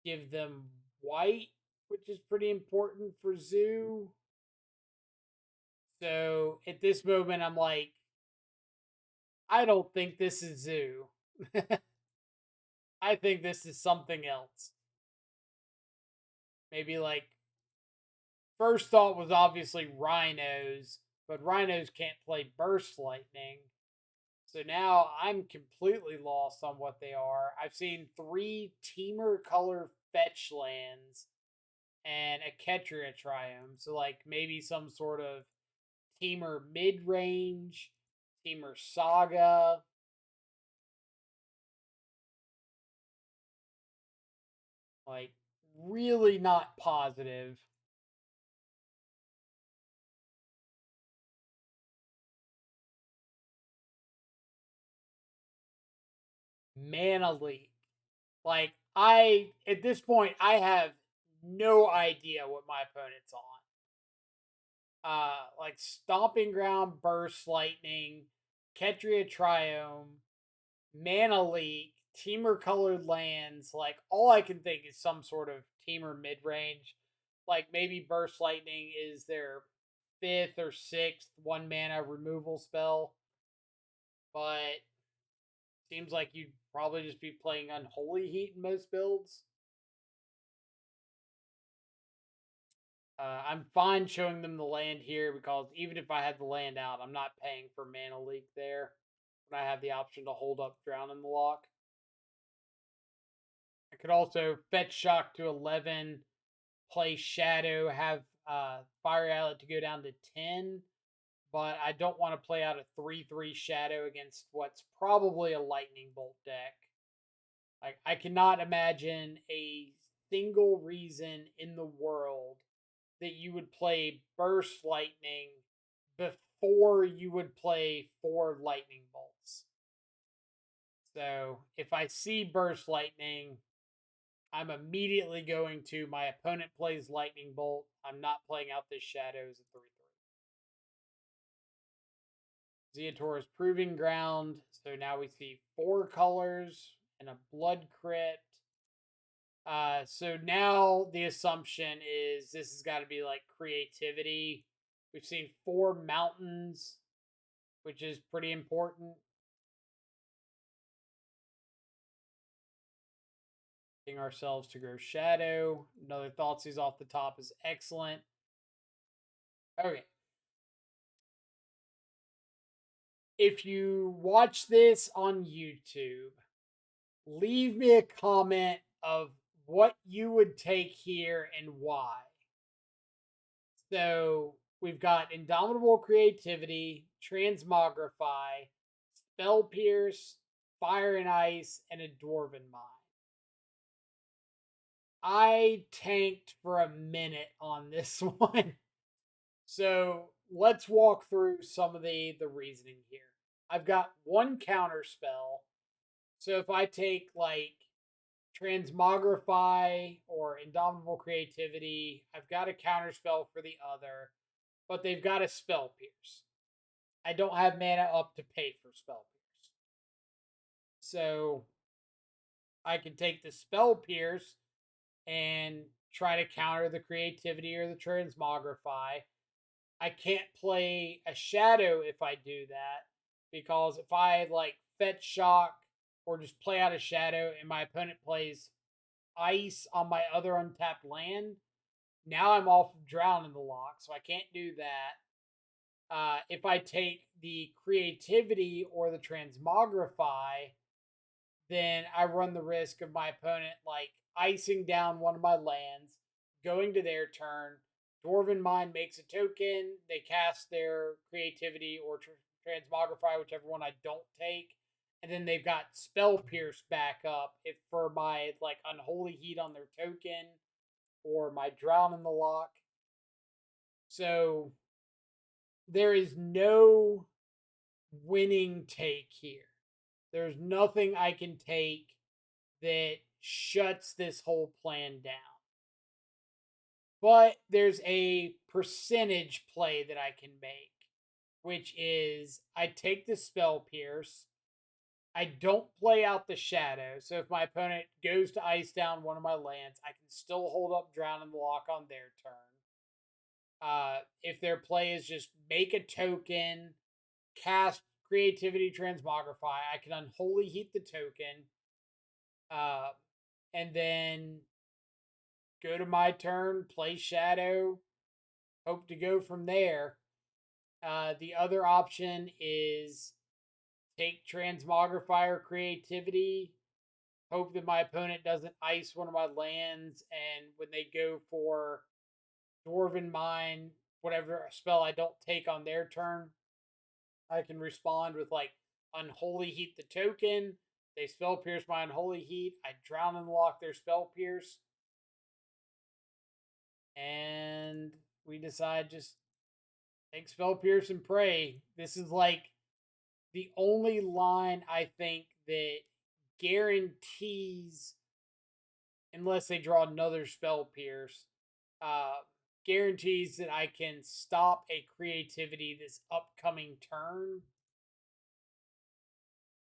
A: give them white, which is pretty important for zoo. So at this moment, I'm like, I don't think this is zoo. I think this is something else. Maybe like first thought was obviously rhinos, but rhinos can't play burst lightning. So now I'm completely lost on what they are. I've seen 3 teamer color fetch lands and a Ketria Triome. So like maybe some sort of teamer mid range, teamer saga. Like really not positive. Mana leak. Like at this point I have no idea what my opponent's on. Like Stomping Ground, Burst Lightning, Ketria Triome, Mana Leak, Teamer Colored Lands. Like all I can think is some sort of Teamer mid range. Like maybe Burst Lightning is their 5th or 6th 1 mana removal spell. But seems like you'd probably just be playing Unholy Heat in most builds. I'm fine showing them the land here because even if I had the land out, I'm not paying for mana leak there when I have the option to hold up Drown in the Lock. I could also fetch Shock to 11, play Shadow, have Fire Outlet to go down to 10, but I don't want to play out a 3/3 Shadow against what's probably a Lightning Bolt deck. Like, I cannot imagine a single reason in the world that you would play Burst Lightning before you would play 4 Lightning Bolts. So if I see Burst Lightning, I'm immediately going to my opponent plays Lightning Bolt. I'm not playing out this Shadows at 3/3. Zeator's Proving Ground. So now we see 4 colors and a Blood Crypt. So now the assumption is this has got to be like creativity. We've seen 4 mountains, which is pretty important. Getting ourselves to grow shadow. Another Thoughtseize off the top is excellent. Okay. If you watch this on YouTube, leave me a comment of what you would take here and why. So we've got Indomitable Creativity, Transmogrify, Spell Pierce, Fire and Ice, and a Dwarven Mind. I tanked for a minute on this one. So let's walk through some of the reasoning here. I've got 1 counter spell. So if I take like Transmogrify or Indomitable Creativity, I've got a counter spell for the other, but they've got a Spell Pierce. I don't have mana up to pay for Spell Pierce. So I can take the Spell Pierce and try to counter the Creativity or the Transmogrify. I can't play a Shadow if I do that, because if I like fetch Shock or just play out a Shadow and my opponent plays Ice on my other untapped land, now I'm off of Drown in the Lock, so I can't do that. If I take the Creativity or the Transmogrify, then I run the risk of my opponent like icing down one of my lands, going to their turn. Dwarven Mind makes a token. They cast their Creativity or Transmogrify, whichever one I don't take, and then they've got Spell Pierce back up if for my like Unholy Heat on their token or my Drown in the Lock. So there is no winning take here. There's nothing I can take that shuts this whole plan down. But there's a percentage play that I can make, which is I take the spell pierce. I don't play out the shadow. So if my opponent goes to ice down one of my lands, I can still hold up Drown in the Lock on their turn. If their play is just make a token, cast Creativity Transmogrify, I can Unholy Heat the token, uh, and then go to my turn, play Shadow, hope to go from there. The other option is take Transmogrifier Creativity, hope that my opponent doesn't ice one of my lands, and when they go for Dwarven Mine, whatever spell I don't take on their turn, I can respond with like Unholy Heat the token. They spell pierce my Unholy Heat. I Drown and Lock their spell pierce. And we decide just take spell pierce and pray. This is like the only line I think that guarantees, unless they draw another spell pierce, uh, guarantees that I can stop a creativity this upcoming turn.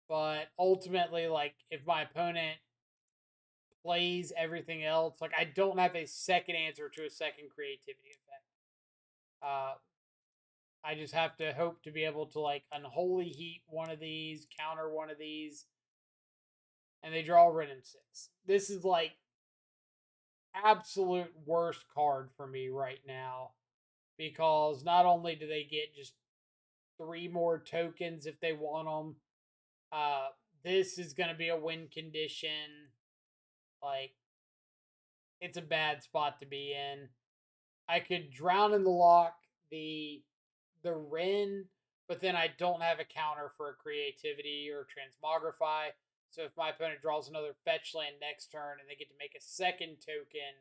A: But ultimately, like if my opponent plays everything else, like I don't have a second answer to a second creativity effect. I just have to hope to be able to like Unholy Heat one of these, counter one of these, and they draw Rhythm 6. This is like absolute worst card for me right now because not only do they get just 3 more tokens if they want them, uh, this is going to be a win condition. Like, it's a bad spot to be in. I could Drown in the Lock the Ren, but then I don't have a counter for a Creativity or Transmogrify. So if my opponent draws another fetch land next turn and they get to make a second token,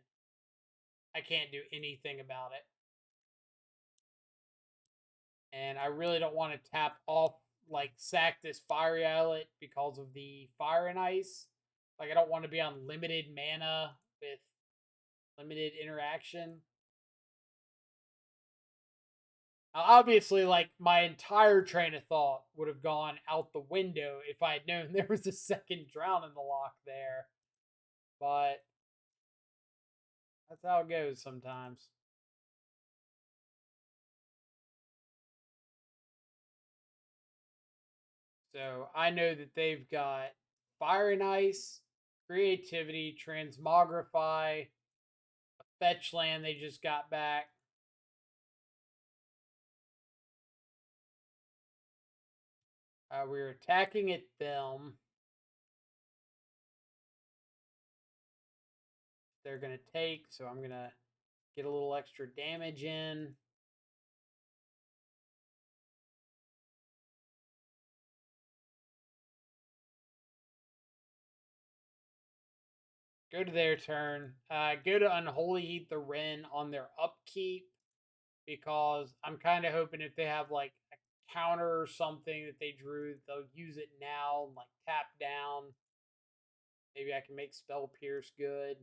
A: I can't do anything about it. And I really don't want to tap off, like, sack this Fiery Islet because of the Fire and Ice. Like, I don't want to be on limited mana with limited interaction. Now, obviously, like, my entire train of thought would have gone out the window if I had known there was a second Drown in the Lock there. But that's how it goes sometimes. So I know that they've got Fire and Ice, Creativity, Transmogrify, a fetch land they just got back. We're attacking at them. They're going to take, so I'm going to get a little extra damage in. Go to their turn. Go to Unholy Heat the Ren on their upkeep because I'm kind of hoping if they have like a counter or something that they drew, they'll use it now, like tap down. Maybe I can make Spell Pierce good.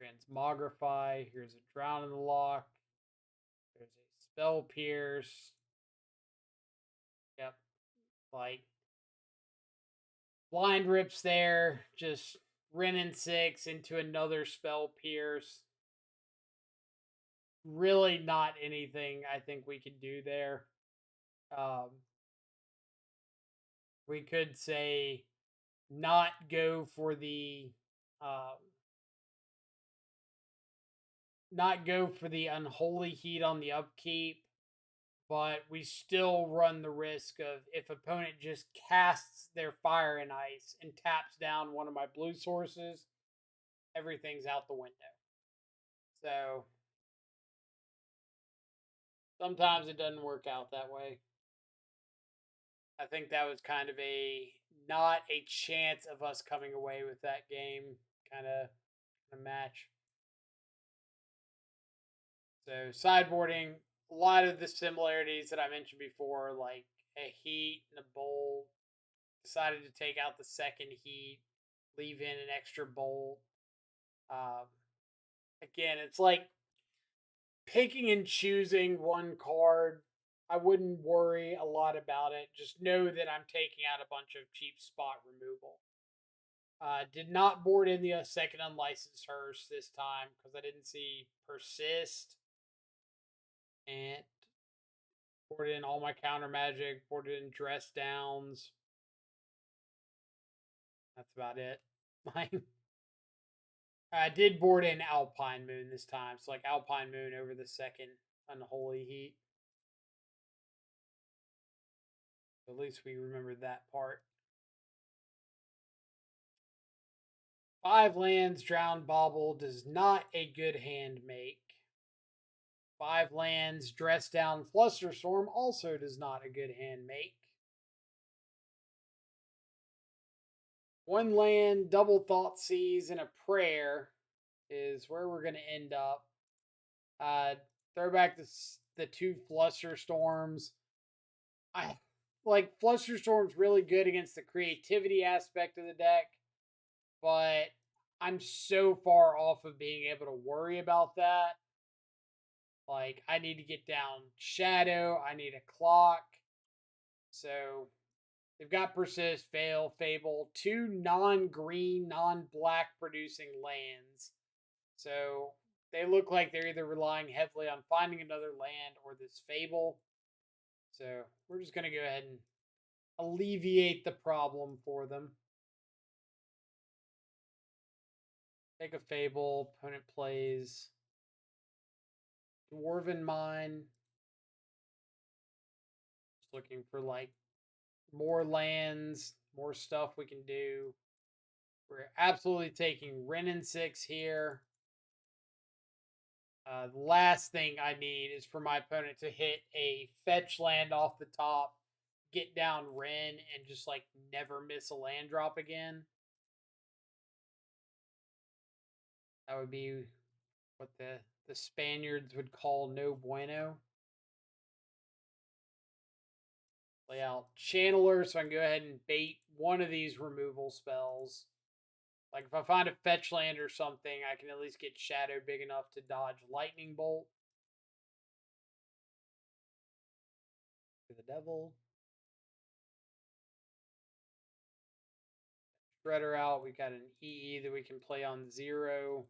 A: Transmogrify. Here's a Drown in the Lock. There's a Spell Pierce. Yep. Like Blind Rips there. Just Ren and 6 into another Spell Pierce. Really not anything I think we could do there. Um, we could say not go for the not go for the Unholy Heat on the upkeep, but we still run the risk of if opponent just casts their Fire and Ice and taps down one of my blue sources, everything's out the window. So sometimes it doesn't work out that way. I think that was kind of a not a chance of us coming away with that game kind of match. So sideboarding, a lot of the similarities that I mentioned before, like a heat and a bolt. Decided to take out the second heat, leave in an extra bolt. Um, Again, it's like picking and choosing one card. I wouldn't worry a lot about it. Just know that I'm taking out a bunch of cheap spot removal. Did not board in the second unlicensed hearse this time because I didn't see persist, and boarded in all my counter magic, boarded in dress downs. That's about it. Like, I did board in Alpine Moon this time, so like Alpine Moon over the second Unholy Heat. At least we remembered that part. 5 lands, Drown Bauble does not a good hand make. 5 lands, Dress Down, Flusterstorm also does not a good hand make. 1 land, Double Thoughtseize, and a Prayer is where we're going to end up. Throw back the 2 Flusterstorms. I like Flusterstorm's really good against the creativity aspect of the deck, but I'm so far off of being able to worry about that. Like, I need to get down Shadow, I need a clock. So they've got Persist, Fail, Fable, 2 non-green, non-black producing lands. So they look like they're either relying heavily on finding another land or this Fable. So we're just going to go ahead and alleviate the problem for them. Take a Fable, opponent plays Dwarven Mine. Just looking for like more lands, more stuff we can do. We're absolutely taking Wrenn and 6 here. The last thing I need is for my opponent to hit a fetch land off the top, get down Wrenn, and just like never miss a land drop again. That would be what the Spaniards would call no bueno. Lay out Channeler so I can go ahead and bait one of these removal spells. Like if I find a fetch land or something, I can at least get Shadow big enough to dodge Lightning Bolt. To the Devil. Shredder out. We got an EE that we can play on 0.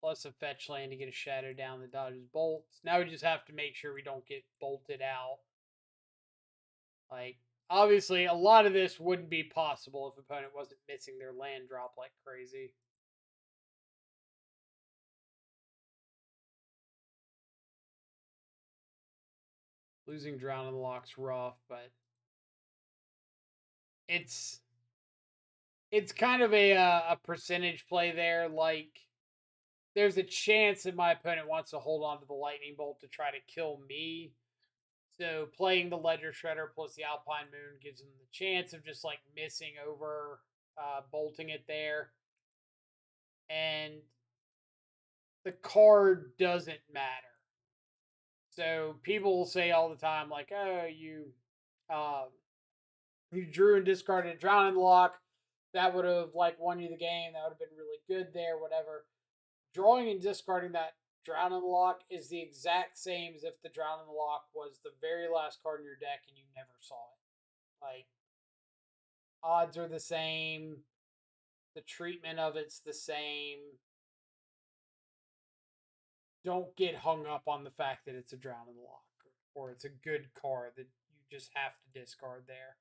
A: Plus a fetch land to get a Shadow down that dodges bolts. Now we just have to make sure we don't get bolted out. Like, obviously, a lot of this wouldn't be possible if opponent wasn't missing their land drop like crazy. Losing Drown in the Lock's rough, but it's kind of a percentage play there. Like, there's a chance that my opponent wants to hold on to the Lightning Bolt to try to kill me. So playing the Ledger Shredder plus the Alpine Moon gives them the chance of just like missing over, bolting it there. And the card doesn't matter. So people will say all the time, like, "Oh, you drew and discarded a Drown in the Lock. That would have like won you the game. That would have been really good there. Whatever." Drawing and discarding that Drown in the Lock is the exact same as if the Drown in the Lock was the very last card in your deck and you never saw it. Like, odds are the same. The treatment of it's the same. Don't get hung up on the fact that it's a Drown in the Lock or it's a good card that you just have to discard there.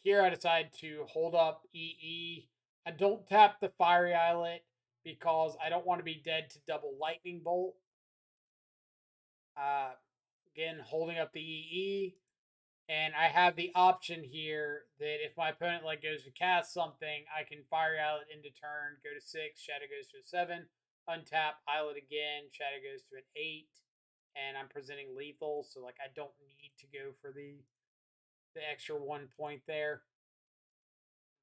A: Here I decide to hold up EE. I don't tap the Fiery Islet because I don't want to be dead to double Lightning Bolt. Uh, Again, holding up the EE. And I have the option here that if my opponent like goes to cast something, I can Fiery Islet into turn, go to 6, Shadow goes to a 7, untap, Islet again, Shadow goes to an 8, and I'm presenting lethal, so like I don't need to go for the extra 1 point there.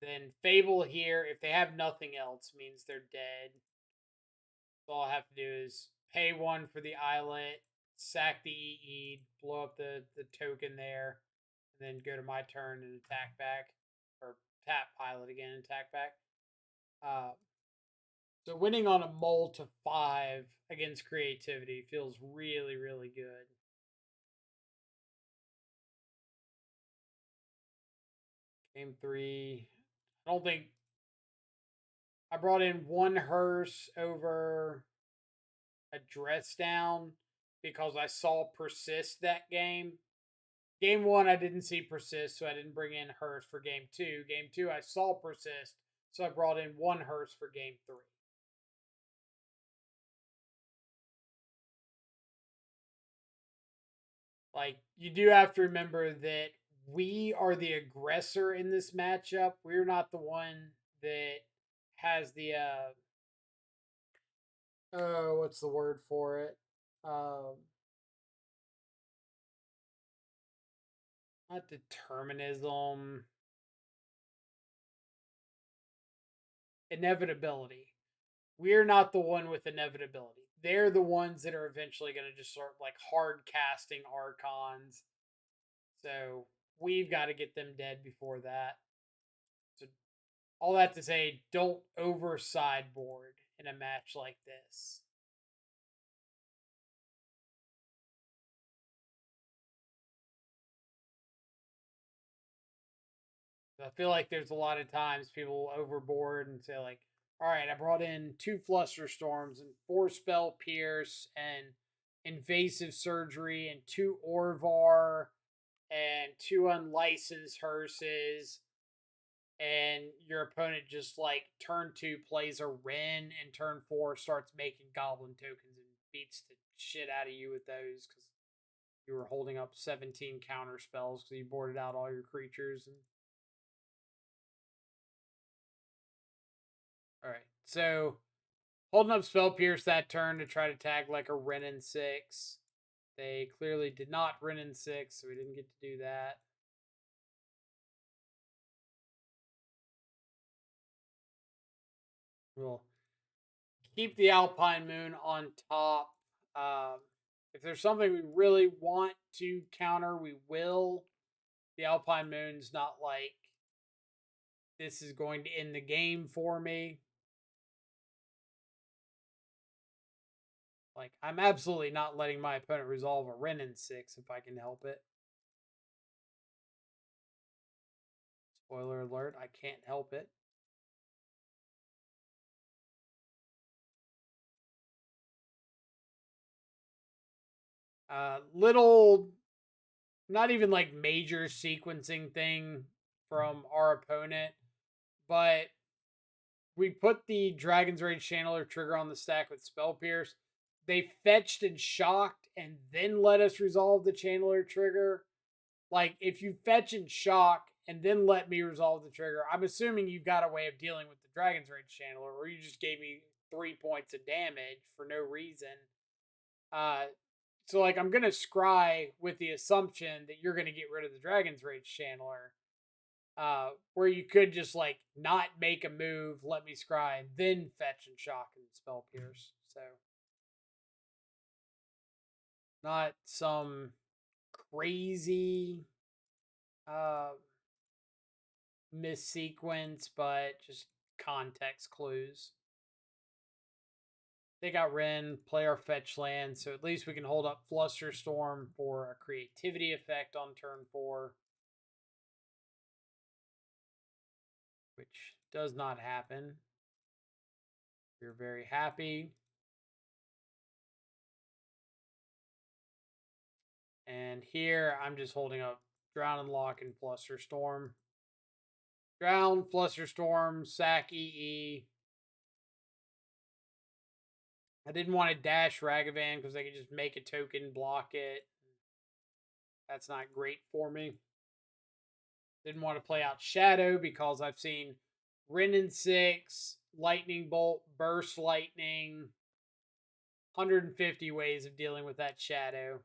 A: Then Fable here, if they have nothing else, means they're dead. So all I have to do is pay 1 for the Islet, sack the EE, blow up the token there, and then go to my turn and attack back. tap pilot again and attack back. So winning on a mole to 5 against creativity feels really, really good. Game 3. I don't think I brought in one hearse over a dress down because I saw persist that game. Game 1, I didn't see persist, so I didn't bring in hearse for game 2. Game 2, I saw persist, so I brought in one hearse for game 3. Like, you do have to remember that we are the aggressor in this matchup. We're not the one that has the oh, what's the word for it? Not determinism, inevitability. We're not the one with inevitability. They're the ones that are eventually going to just start like hard casting archons. So we've got to get them dead before that. So all that to say, don't over sideboard in a match like this. I feel like there's a lot of times people overboard and say like, all right, I brought in 2 fluster storms and 4 spell pierce and invasive surgery and 2 Orvar and 2 unlicensed hearses, and your opponent just like turn 2 plays a Ren and turn 4 starts making goblin tokens and beats the shit out of you with those because you were holding up 17 counter spells because you boarded out all your creatures. And all right, so holding up spell pierce that turn to try to tag like a Ren in 6. They clearly did not Ren in 6, so we didn't get to do that. We'll keep the Alpine Moon on top. Um, if there's something we really want to counter, we will. The Alpine Moon's not like this is going to end the game for me. Like, I'm absolutely not letting my opponent resolve a Ren in 6 if I can help it. Spoiler alert, I can't help it. Little, not even like major sequencing thing from our opponent, but we put the Dragon's Rage Channeler trigger on the stack with Spell Pierce. They fetched and shocked and then let us resolve the Channeler trigger. Like, if you fetch and shock and then let me resolve the trigger, I'm assuming you've got a way of dealing with the Dragon's Rage Channeler, or you just gave me 3 points of damage for no reason. So like I'm gonna scry with the assumption that you're gonna get rid of the Dragon's Rage Channeler. Where you could just like not make a move, let me scry, and then fetch and shock and spell pierce. So not some crazy missequence, but just context clues. They got Ren, play our fetch land, so at least we can hold up Flusterstorm for a creativity effect on turn 4. Which does not happen. We're very happy. And here I'm just holding up Drown and Lock and Flusterstorm. Drown, Flusterstorm, sack EE. I didn't want to dash Ragavan because they could just make a token, block it. That's not great for me. Didn't want to play out Shadow because I've seen Ren and 6, Lightning Bolt, Burst Lightning, 150 ways of dealing with that Shadow.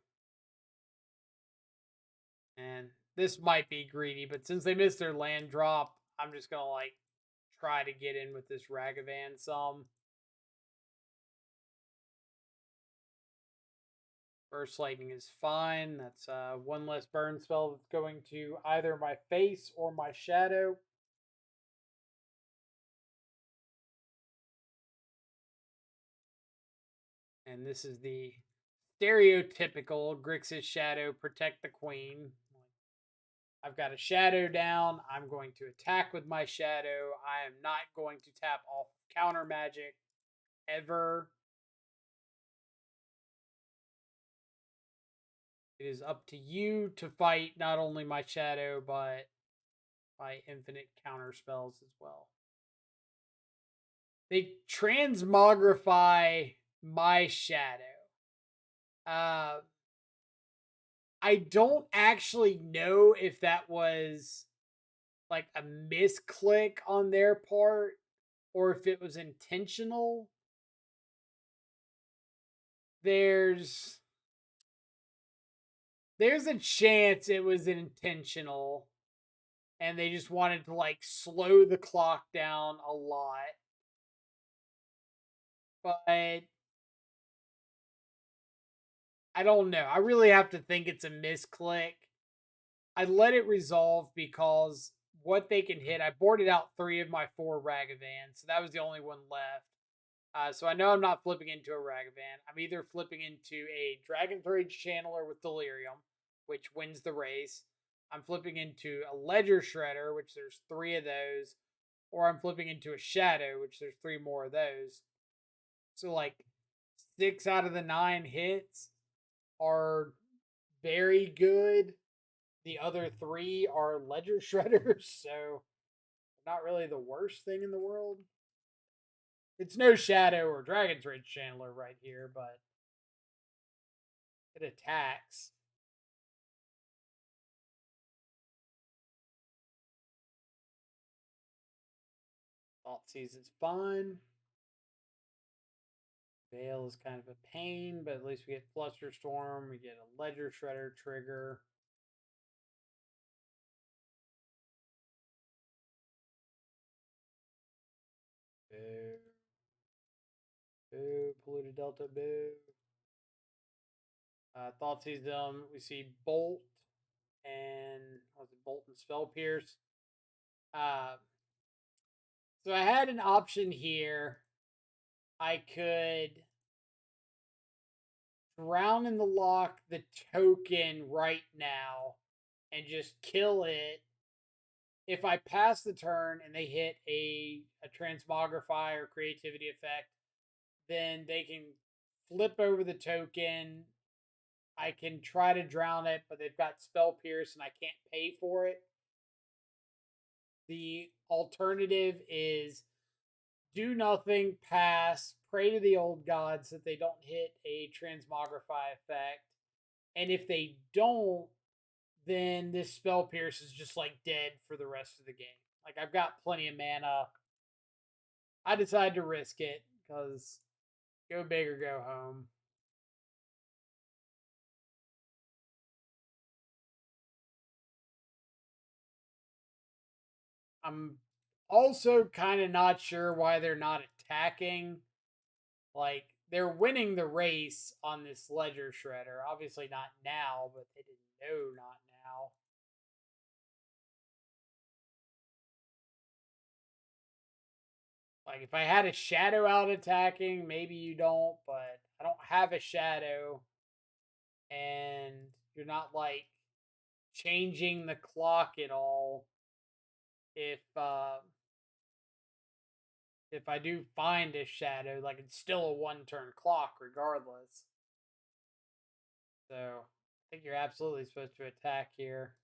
A: And this might be greedy, but since they missed their land drop, I'm just going to like try to get in with this Ragavan some. Burst Lightning is fine. That's one less burn spell that's going to either my face or my shadow. And this is the stereotypical Grixis shadow, protect the queen. I've got a shadow down. I'm going to attack with my shadow. I am not going to tap off counter magic ever. It is up to you to fight not only my shadow, but my infinite counter spells as well. They transmogrify my shadow. I don't actually know if that was like a misclick on their part or if it was intentional. There's a chance it was intentional and they just wanted to like slow the clock down a lot. But I don't know. I really have to think it's a misclick. I let it resolve because what they can hit, I boarded out 3 of my 4 Ragavans, so that was the only one left. So I know I'm not flipping into a Ragavan. I'm either flipping into a Dragon's Rage Channeler with Delirium, which wins the race. I'm flipping into a Ledger Shredder, which there's 3 of those. Or I'm flipping into a Shadow, which there's 3 more of those. So like 6 out of the 9 hits are very good. The other 3 are Ledger Shredders, so not really the worst thing in the world. It's no Shadow or Dragon's Rage Channeler right here, but it attacks. Thought Season's fun. Veil is kind of a pain, but at least we get Flusterstorm. We get a Ledger Shredder trigger. Boo. Boo. Polluted Delta, boo. Thoughtseize, we see Bolt and what's it, Bolt and Spell Pierce. So I had an option here. I could drown in the lock the token right now and just kill it. If I pass the turn and they hit a transmogrify or creativity effect, then they can flip over the token. I can try to drown it, but they've got Spell Pierce and I can't pay for it. The alternative is do nothing, pass, pray to the old gods that they don't hit a transmogrify effect. And if they don't, then this Spell Pierce is just like dead for the rest of the game. Like I've got plenty of mana. I decided to risk it because go big or go home. I'm also kind of not sure why they're not attacking. Like they're winning the race on this Ledger Shredder. Obviously not now, but they didn't know not now. Like if I had a shadow out attacking, maybe you don't, but I don't have a shadow, and you're not like changing the clock at all. If I do find a shadow, like it's still a 1-turn clock regardless. So I think you're absolutely supposed to attack here.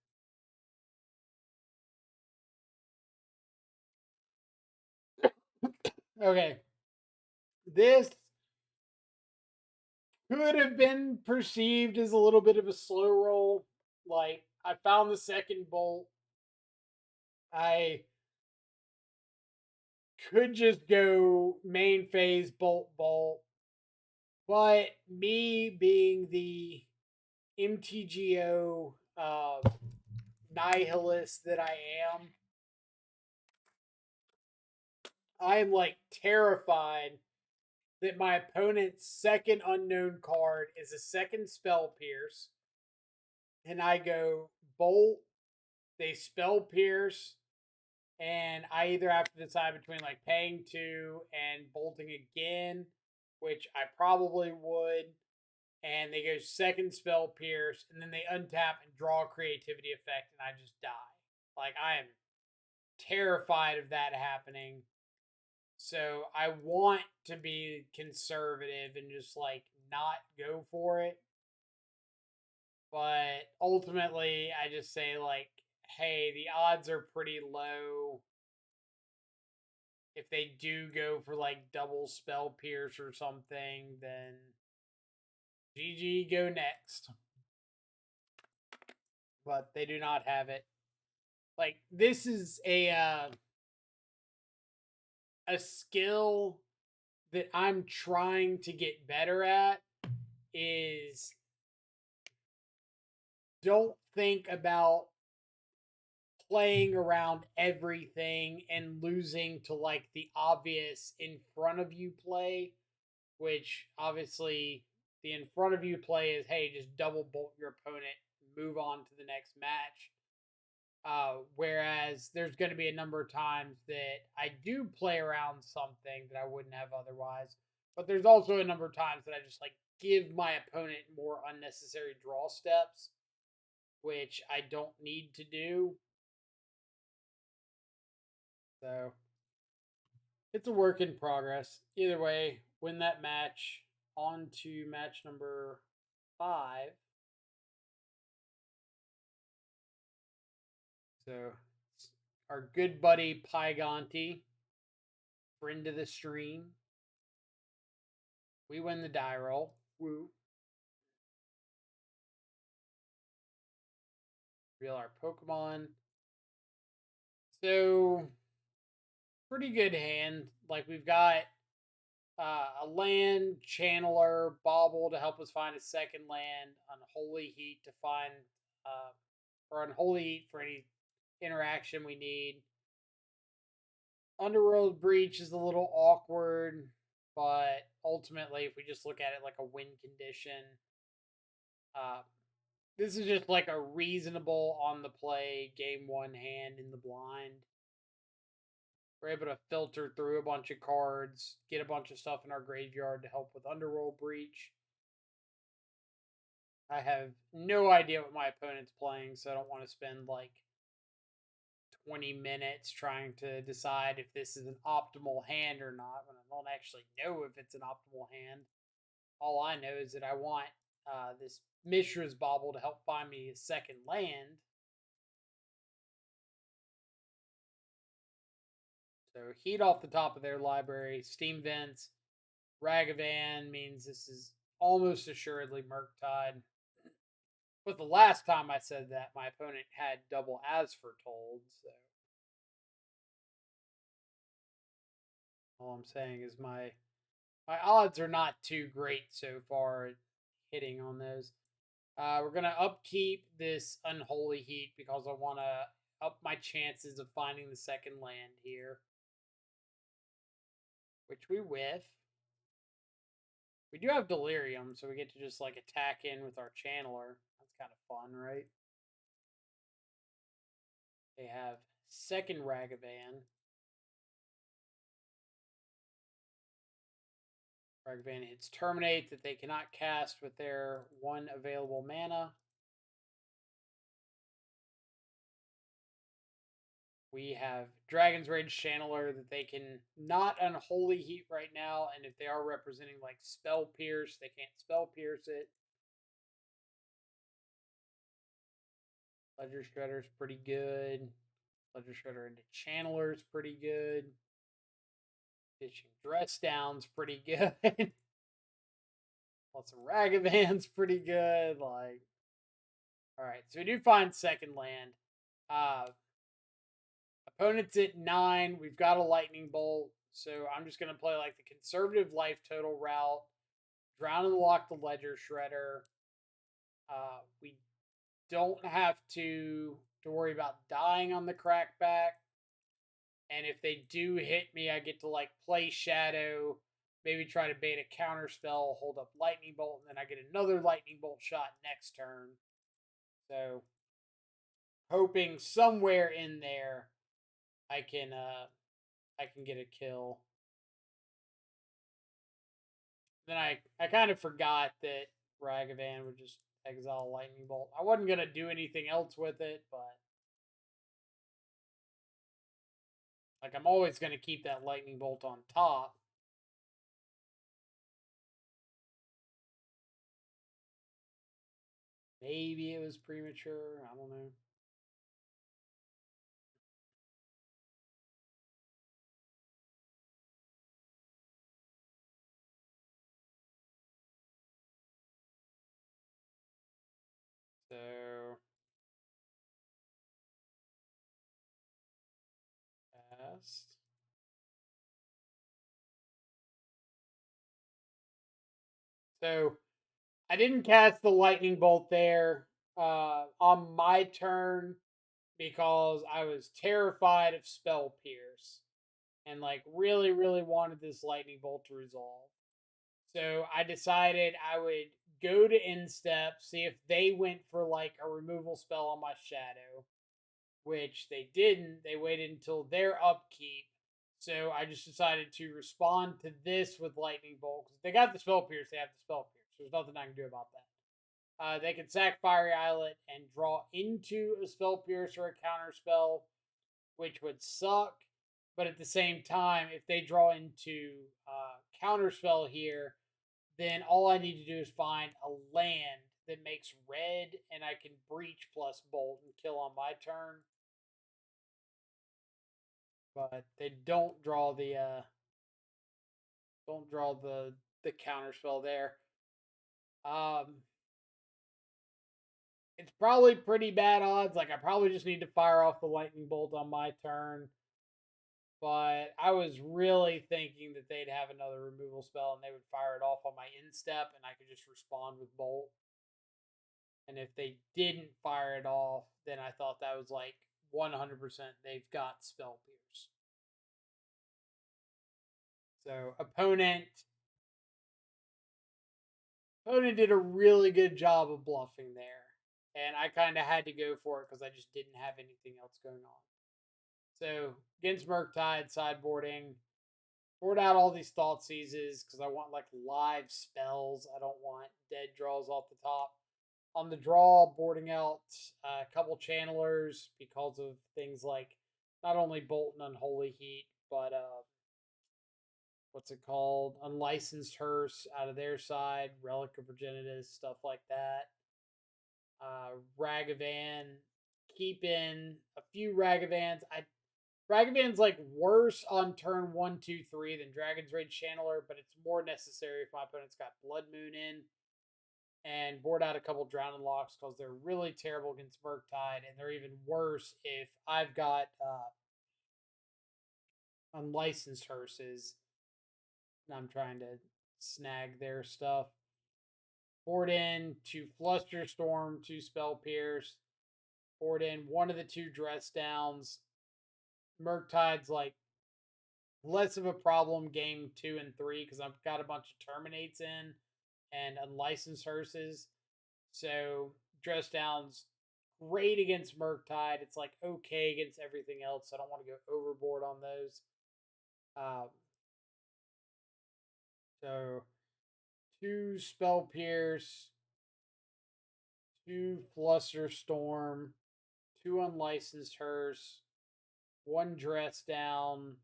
A: Okay. This could have been perceived as a little bit of a slow roll. Like, I found the second bolt. I could just go main phase, bolt, bolt. But me being the MTGO nihilist that I am like terrified that my opponent's second unknown card is a second Spell Pierce. And I go bolt, they Spell Pierce, and I either have to decide between like paying 2 and bolting again, which I probably would. And they go second spell pierce, and then they untap and draw a creativity effect, and I just die. Like, I am terrified of that happening. So I want to be conservative and just like not go for it. But ultimately, I just say, like, hey, the odds are pretty low. If they do go for like double spell pierce or something, then GG, go next. But they do not have it. Like, this is a skill that I'm trying to get better at, is don't think about playing around everything and losing to like the obvious in front of you play, which obviously the in front of you play is, hey, just double bolt your opponent, move on to the next match. Whereas there's going to be a number of times that I do play around something that I wouldn't have otherwise. But there's also a number of times that I just like give my opponent more unnecessary draw steps, which I don't need to do. So it's a work in progress. Either way, win that match. On to match number 5. So our good buddy Pygonti, friend of the stream. We win the die roll. Woo. Reveal our Pokemon. So, pretty good hand. Like, we've got a land, Channeler, Bauble to help us find a second land, Unholy Heat to find, or Unholy Heat for any interaction we need. Underworld Breach is a little awkward, but ultimately, if we just look at it like a win condition, uh, this is just like a reasonable on the play game 1 hand in the blind. We're able to filter through a bunch of cards, get a bunch of stuff in our graveyard to help with Underworld Breach. I have no idea what my opponent's playing, so I don't want to spend like 20 minutes trying to decide if this is an optimal hand or not when I don't actually know if it's an optimal hand. All I know is that I want this Mishra's Bauble to help find me a second land. So Heat off the top of their library, Steam Vents, Ragavan means this is almost assuredly mURktide. But the last time I said that, my opponent had double as Foretold, so all I'm saying is my odds are not too great so far at hitting on those. We're gonna upkeep this Unholy Heat because I want to up my chances of finding the second land here, which we whiff. We do have Delirium, so we get to just like attack in with our Channeler. That's kind of fun, right? They have second Ragavan. Ragavan hits Terminate that they cannot cast with their 1 available mana. We have Dragon's Rage Channeler that they can not Unholy Heat right now, and if they are representing like Spell Pierce, they can't Spell Pierce it. Ledger Shredder's pretty good. Ledger Shredder into Channeler's pretty good. Ditching Dress Down's pretty good. Lots of Ragavan's pretty good. Like, all right, so we do find second land. Opponent's at 9. We've got a Lightning Bolt, so I'm just gonna play like the conservative life total route. Drown and lock the Ledger Shredder. We don't have to worry about dying on the crackback. And if they do hit me, I get to like play Shadow, maybe try to bait a counter spell, hold up Lightning Bolt, and then I get another Lightning Bolt shot next turn. So hoping somewhere in there I can get a kill. Then I kind of forgot that Ragavan would just exile Lightning Bolt. I wasn't gonna do anything else with it, but like I'm always gonna keep that Lightning Bolt on top. Maybe it was premature. I don't know. So cast. So I didn't cast the lightning bolt there on my turn because I was terrified of spell pierce and like really wanted this lightning bolt to resolve. So I decided I would go to instep, see if they went for like a removal spell on my shadow, which they didn't. They waited until their upkeep. So I just decided to respond to this with lightning bolt. They got the spell pierce, they have the spell pierce. There's nothing I can do about that. They can sack Fiery Islet and draw into a spell pierce or a counter spell, which would suck. But at the same time, if they draw into counter spell here, then all I need to do is find a land that makes red, and I can breach plus bolt and kill on my turn. But they don't draw the counter spell there. Um, it's probably pretty bad odds. Like I probably just need to fire off the lightning bolt on my turn. But I was really thinking that they'd have another removal spell and they would fire it off on my instep and I could just respond with bolt. And if they didn't fire it off, then I thought that was like 100% they've got spell pierce. So opponent did a really good job of bluffing there. And I kind of had to go for it because I just didn't have anything else going on. So against mURktide sideboarding, board out all these thought seizes because I want like live spells. I don't want dead draws off the top. On the draw, boarding out a couple channelers because of things like not only Bolt and Unholy Heat, but what's it called? Unlicensed Hearse out of their side, Relic of Progenitus, stuff like that. Ragavan, keep in a few Ragavans. Ragavan's like worse on turn 1, 2, 3 than Dragon's Rage Channeler, but it's more necessary if my opponent's got Blood Moon in. And board out a couple Drowning Locks because they're really terrible against mURktide, and they're even worse if I've got unlicensed hearses and I'm trying to snag their stuff. Board in 2 Flusterstorm, 2 Spell Pierce. Board in one of the 2 Dress Downs. mURktide's like less of a problem game 2 and 3 because I've got a bunch of Terminates in and unlicensed hearses. So Dress Down's great against mURktide. It's like okay against everything else. So I don't want to go overboard on those. Um, so 2 Spell Pierce, 2 Flusterstorm, 2 Unlicensed Hearse, 1 Dress Down,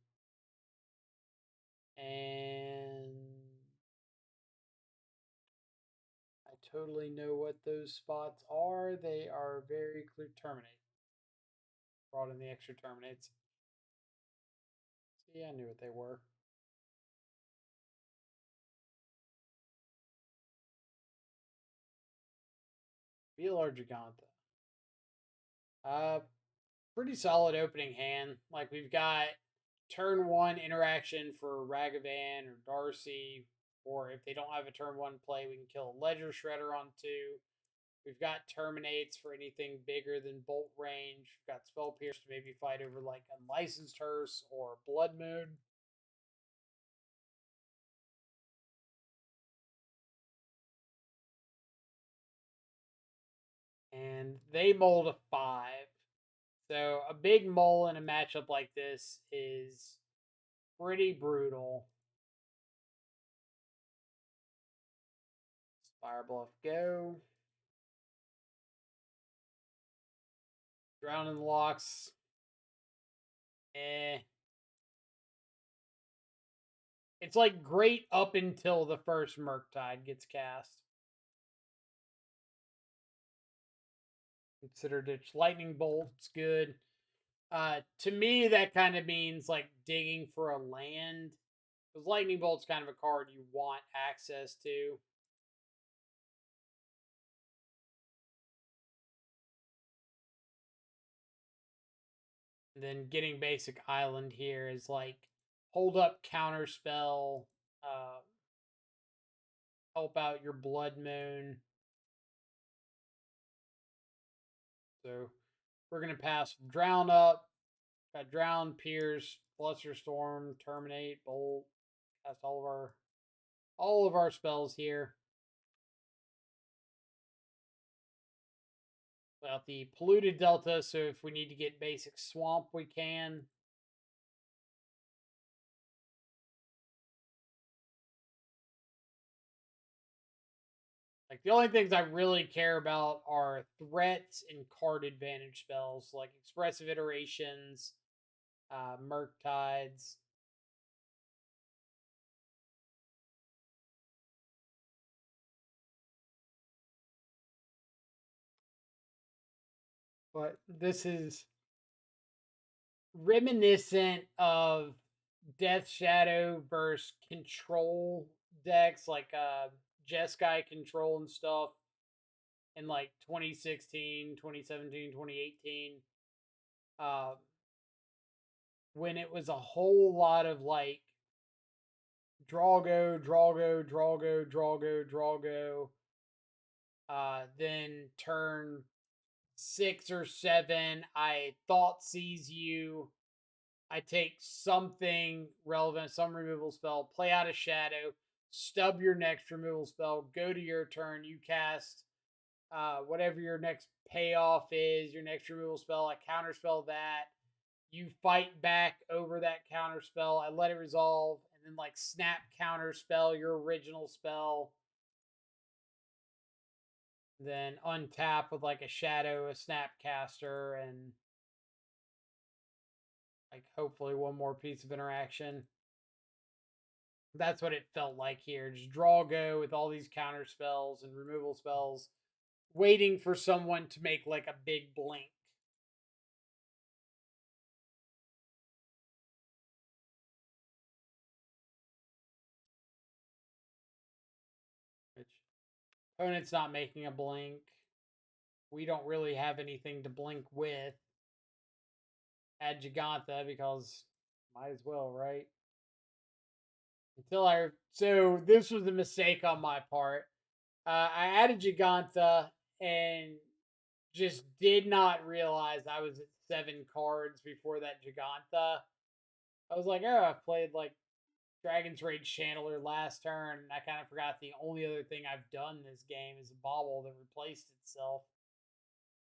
A: and I totally know what those spots are. They are very clear. Terminate. Brought in the extra Terminates. See, I knew what they were. Velar Giganta. Uh, pretty solid opening hand. Like we've got turn 1 interaction for Ragavan or Darcy, or if they don't have a turn 1 play, we can kill a Ledger Shredder on 2. We've got Terminates for anything bigger than Bolt range. We've got Spell Pierce to maybe fight over like Unlicensed Hearse or Blood Moon. And they mold a 5. So a big mole in a matchup like this is pretty brutal. Fire Bluff, go. Drown in the Locks. Eh. It's like great up until the first mURktide gets cast. Consider Ditch. Lightning Bolt's good. To me, that kind of means like digging for a land. Because Lightning Bolt's kind of a card you want access to. And then getting basic island here is like hold up, counter spell, help out your Blood Moon. So we're gonna pass Drown up. Got Drown, Pierce, Flusterstorm, Terminate, Bolt. Cast all of our spells here. Without the Polluted Delta, so if we need to get basic Swamp, we can. Like the only things I really care about are threats and card advantage spells, like Expressive Iterations, mURktides. But this is reminiscent of Death Shadow versus Control decks, like Jeskai Control and stuff in like 2016, 2017, 2018. Uh, when it was a whole lot of like Drago, Drago, Drago, Drago, Drago. Then turn 6 or 7, I thought sees you. I take something relevant, some removal spell, play out a shadow, stub your next removal spell, go to your turn, you cast whatever your next payoff is, your next removal spell, I counterspell that. You fight back over that counterspell. I let it resolve, and then like snap counterspell your original spell. Then untap with like a shadow, a snapcaster, and like hopefully one more piece of interaction. That's what it felt like here. Just draw go with all these counter spells and removal spells, waiting for someone to make like a big blink. Which opponent's not making a blink. We don't really have anything to blink with. Add Gigantha because might as well, right? So this was a mistake on my part. I added Gigantha and just did not realize I was at 7 cards before that Gigantha. I was like, oh, I played like Dragon's Rage Channeler last turn, and I kind of forgot the only other thing I've done this game is a bauble that replaced itself.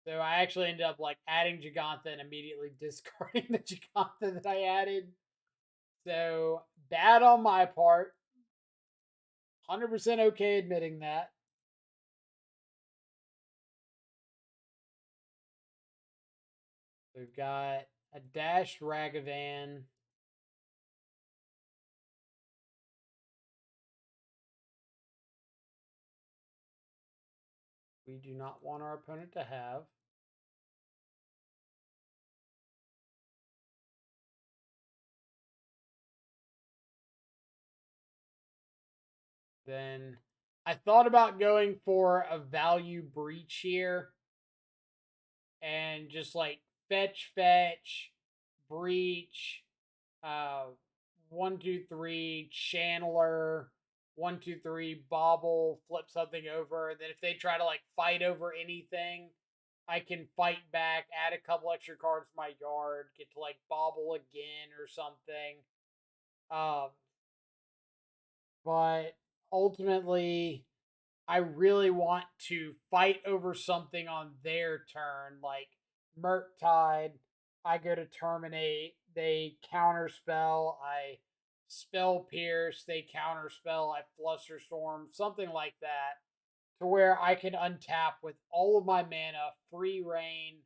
A: So I actually ended up like adding Gigantha and immediately discarding the Gigantha that I added. So bad on my part. 100% okay admitting that. We've got a dashed Ragavan. We do not want our opponent to have. Then I thought about going for a value breach here and just like fetch, breach, uh, 1, 2, 3, channeler, 1, 2, 3, bobble, flip something over. Then if they try to like fight over anything, I can fight back, add a couple extra cards to my yard, get to like bobble again or something. Um, but ultimately, I really want to fight over something on their turn, like mURktide. I go to terminate, they counterspell, I spell pierce, they counterspell, I flusterstorm, something like that. to where I can untap with all of my mana, free reign,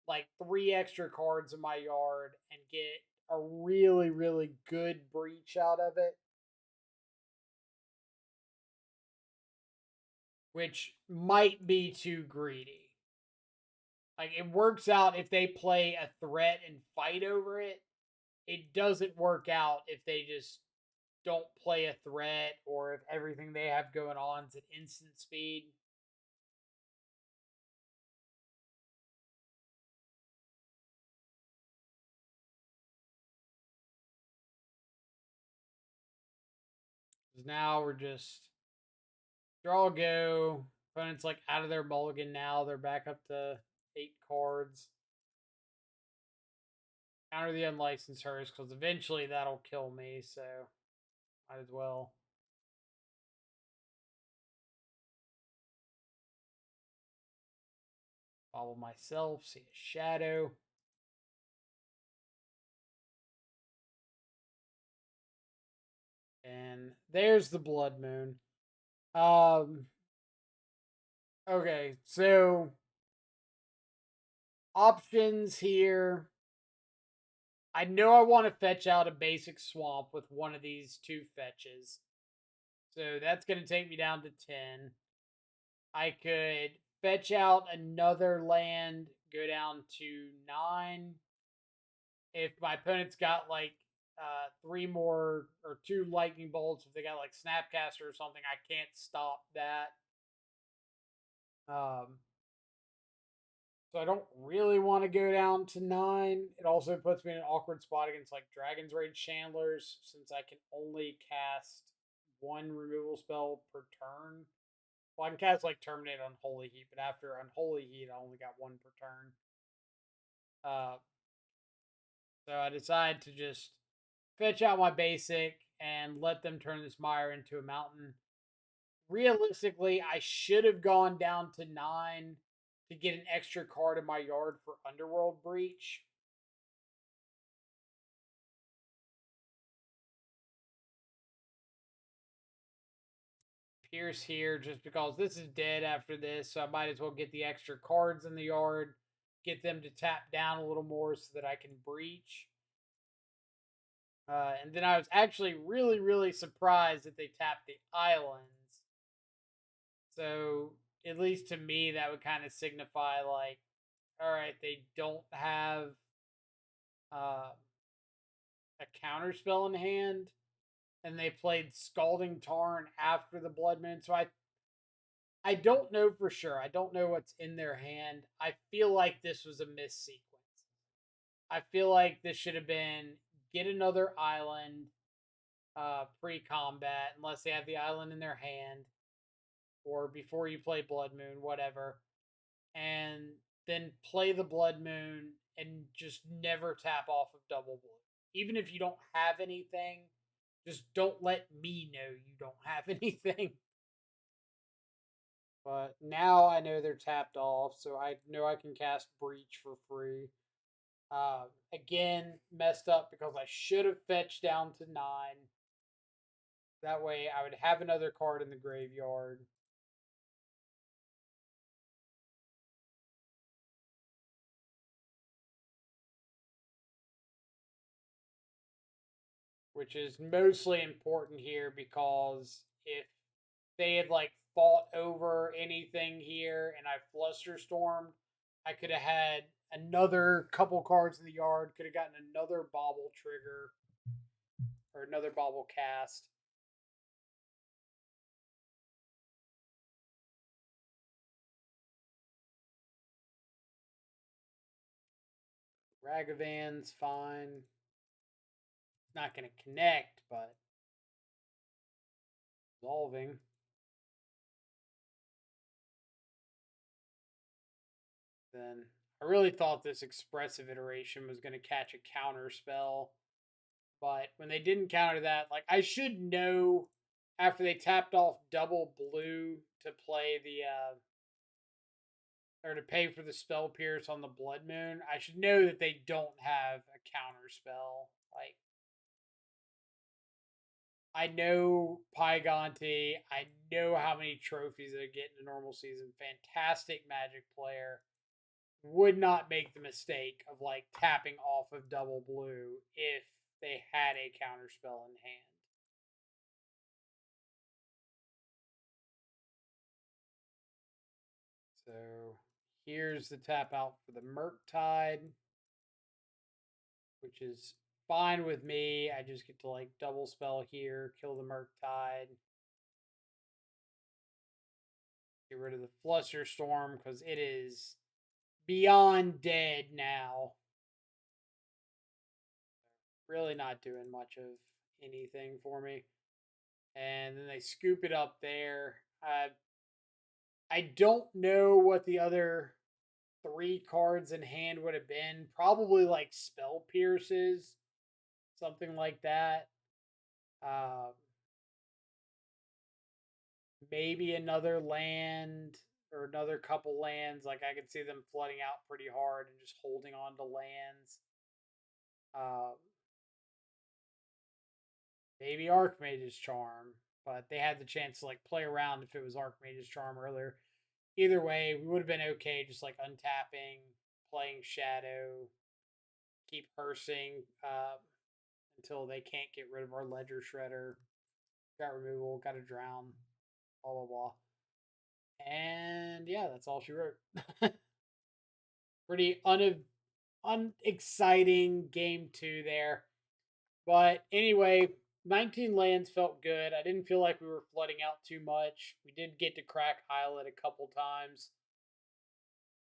A: like 3 extra cards in my yard, and get a really, really good breach out of it. Which might be too greedy. Like, it works out if they play a threat and fight over it. It doesn't work out if they just don't play a threat or if everything they have going on is at instant speed. Now we're just draw go. Opponent's like out of their mulligan now. They're back up to 8 cards. Counter the unlicensed hers because eventually that'll kill me, so might as well. Follow myself, see a shadow. And there's the blood moon. Okay, so options here. I know I want to fetch out a basic swamp with one of these 2 fetches. So that's going to take me down to 10. I could fetch out another land, go down to 9. If my opponent's got like 3 more or 2 lightning bolts, if they got like Snapcaster or something, I can't stop that. So I don't really want to go down to 9. It also puts me in an awkward spot against like Dragon's Rage Chandlers since I can only cast 1 removal spell per turn. Well, I can cast like Terminate Unholy Heat, but after Unholy Heat, I only got 1 per turn. So I decide to just fetch out my basic and let them turn this mire into a mountain. Realistically, I should have gone down to 9 to get an extra card in my yard for Underworld Breach. Pierce here just because this is dead after this, so I might as well get the extra cards in the yard, get them to tap down a little more so that I can breach. And then I was actually really, really surprised that they tapped the islands. So, at least to me, that would kind of signify like, all right, they don't have uh, a counter spell in hand, and they played Scalding Tarn after the Blood Moon. So I don't know for sure. I don't know what's in their hand. I feel like this was a missed sequence. I feel like this should have been get another island pre-combat, unless they have the island in their hand, or before you play Blood Moon, whatever, and then play the Blood Moon and just never tap off of Double Blue. Even if you don't have anything, just don't let me know you don't have anything. But now I know they're tapped off, so I know I can cast Breach for free. Again, messed up because I should have fetched down to 9. That way I would have another card in the graveyard. Which is mostly important here because if they had like fought over anything here and I flusterstormed, I could have had another couple cards in the yard, could have gotten another bauble trigger or another bauble cast. Ragavan's fine. It's not going to connect, but resolving. Then I really thought this expressive iteration was going to catch a counter spell. But when they didn't counter that, like I should know after they tapped off double blue to play the or to pay for the spell pierce on the Blood Moon, I should know that they don't have a counter spell. Like I know Paiganti. I know how many trophies they get in a normal season. Fantastic Magic player. Would not make the mistake of like tapping off of double blue if they had a counterspell in hand. So here's the tap out for the mURktide, which is fine with me. I just get to like double spell here, kill the mURktide, get rid of the Flusterstorm because it is beyond dead now. Really not doing much of anything for me. And then they scoop it up there. I don't know what the other 3 cards in hand would have been. Probably like Spell Pierces, something like that. Um, maybe another land or another couple lands. Like I could see them flooding out pretty hard and just holding on to lands. Um, maybe Archmage's Charm, but they had the chance to like play around if it was Archmage's Charm earlier. Either way, we would have been okay just like untapping, playing Shadow, keep hearsing until they can't get rid of our Ledger Shredder. Got removal, got a drown, blah blah blah. And yeah, that's all she wrote. Pretty unexciting game 2 there. But anyway, 19 lands felt good. I didn't feel like we were flooding out too much. We did get to crack Islet a couple times.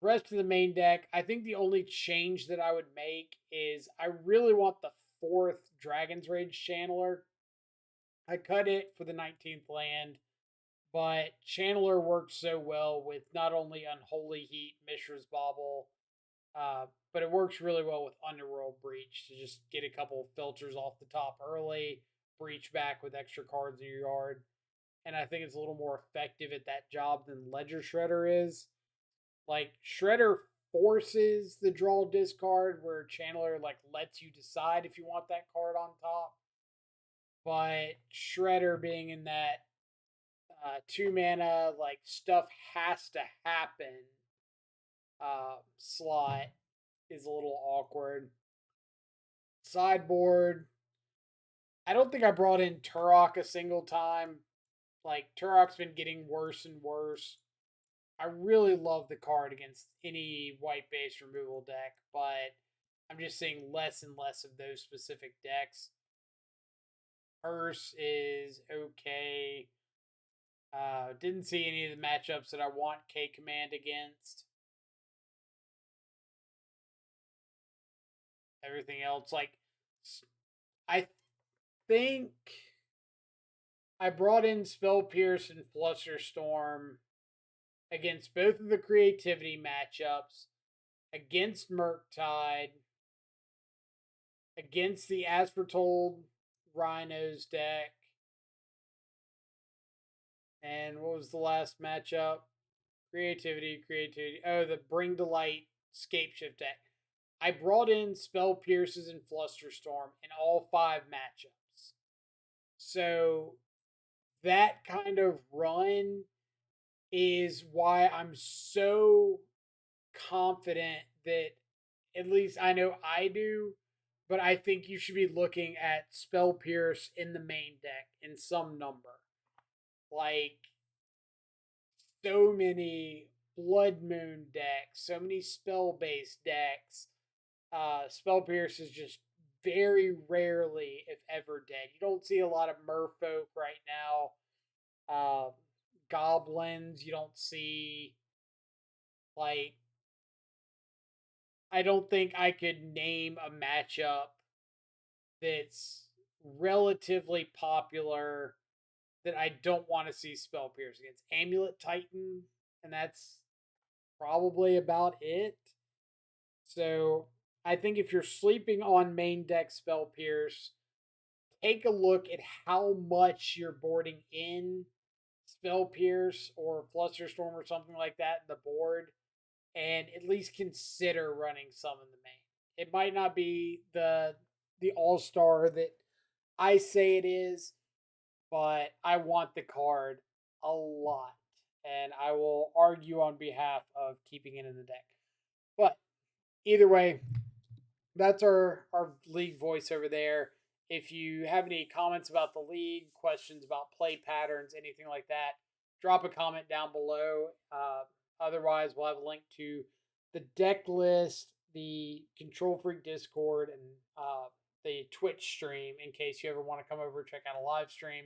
A: Rest of the main deck, I think the only change that I would make is I really want the 4th Dragon's Rage Channeler. I cut it for the 19th land, but Channeler works so well with not only Unholy Heat, Mishra's Bauble, but it works really well with Underworld Breach to just get a couple of filters off the top early, breach back with extra cards in your yard. And I think it's a little more effective at that job than Ledger Shredder is. Like, Shredder forces the draw discard, where Channeler like lets you decide if you want that card on top. But Shredder being in that 2 mana, like stuff has to happen slot is a little awkward. Sideboard. I don't think I brought in Turok a single time. Like, Turok's been getting worse and worse. I really love the card against any white base removal deck, but I'm just seeing less and less of those specific decks. Hearse is okay. Didn't see any of the matchups that I want K Command against. Everything else, like, I think I brought in Spell Pierce and Flusterstorm against both of the creativity matchups, against mURktide, against the Foretold Rhinos deck. And what was the last matchup? Creativity. Oh, the Bring to Light Scapeshift deck. I brought in Spell Pierces and Flusterstorm in all 5 matchups. So that kind of run is why I'm so confident that, at least I know I do, but I think you should be looking at Spell Pierce in the main deck in some number. Like, so many Blood Moon decks, so many spell based decks. Spell Pierce is just very rarely, if ever, dead. You don't see a lot of merfolk right now. Goblins, you don't see. Like, I don't think I could name a matchup that's relatively popular that I don't want to see Spell Pierce against. Amulet Titan, and that's probably about it. So I think if you're sleeping on main deck Spell Pierce, take a look at how much you're boarding in Spell Pierce or Flusterstorm or something like that in the board, and at least consider running some in the main. It might not be the all star that I say it is, but I want the card a lot, and I will argue on behalf of keeping it in the deck. But either way, that's our league voice over there. If you have any comments about the league, questions about play patterns, anything like that, drop a comment down below. Otherwise, we'll have a link to the deck list, the Control Freak Discord, and the Twitch stream in case you ever want to come over and check out a live stream.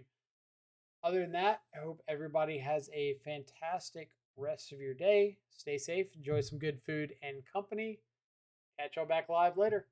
A: Other than that, I hope everybody has a fantastic rest of your day. Stay safe, enjoy some good food and company. Catch y'all back live later.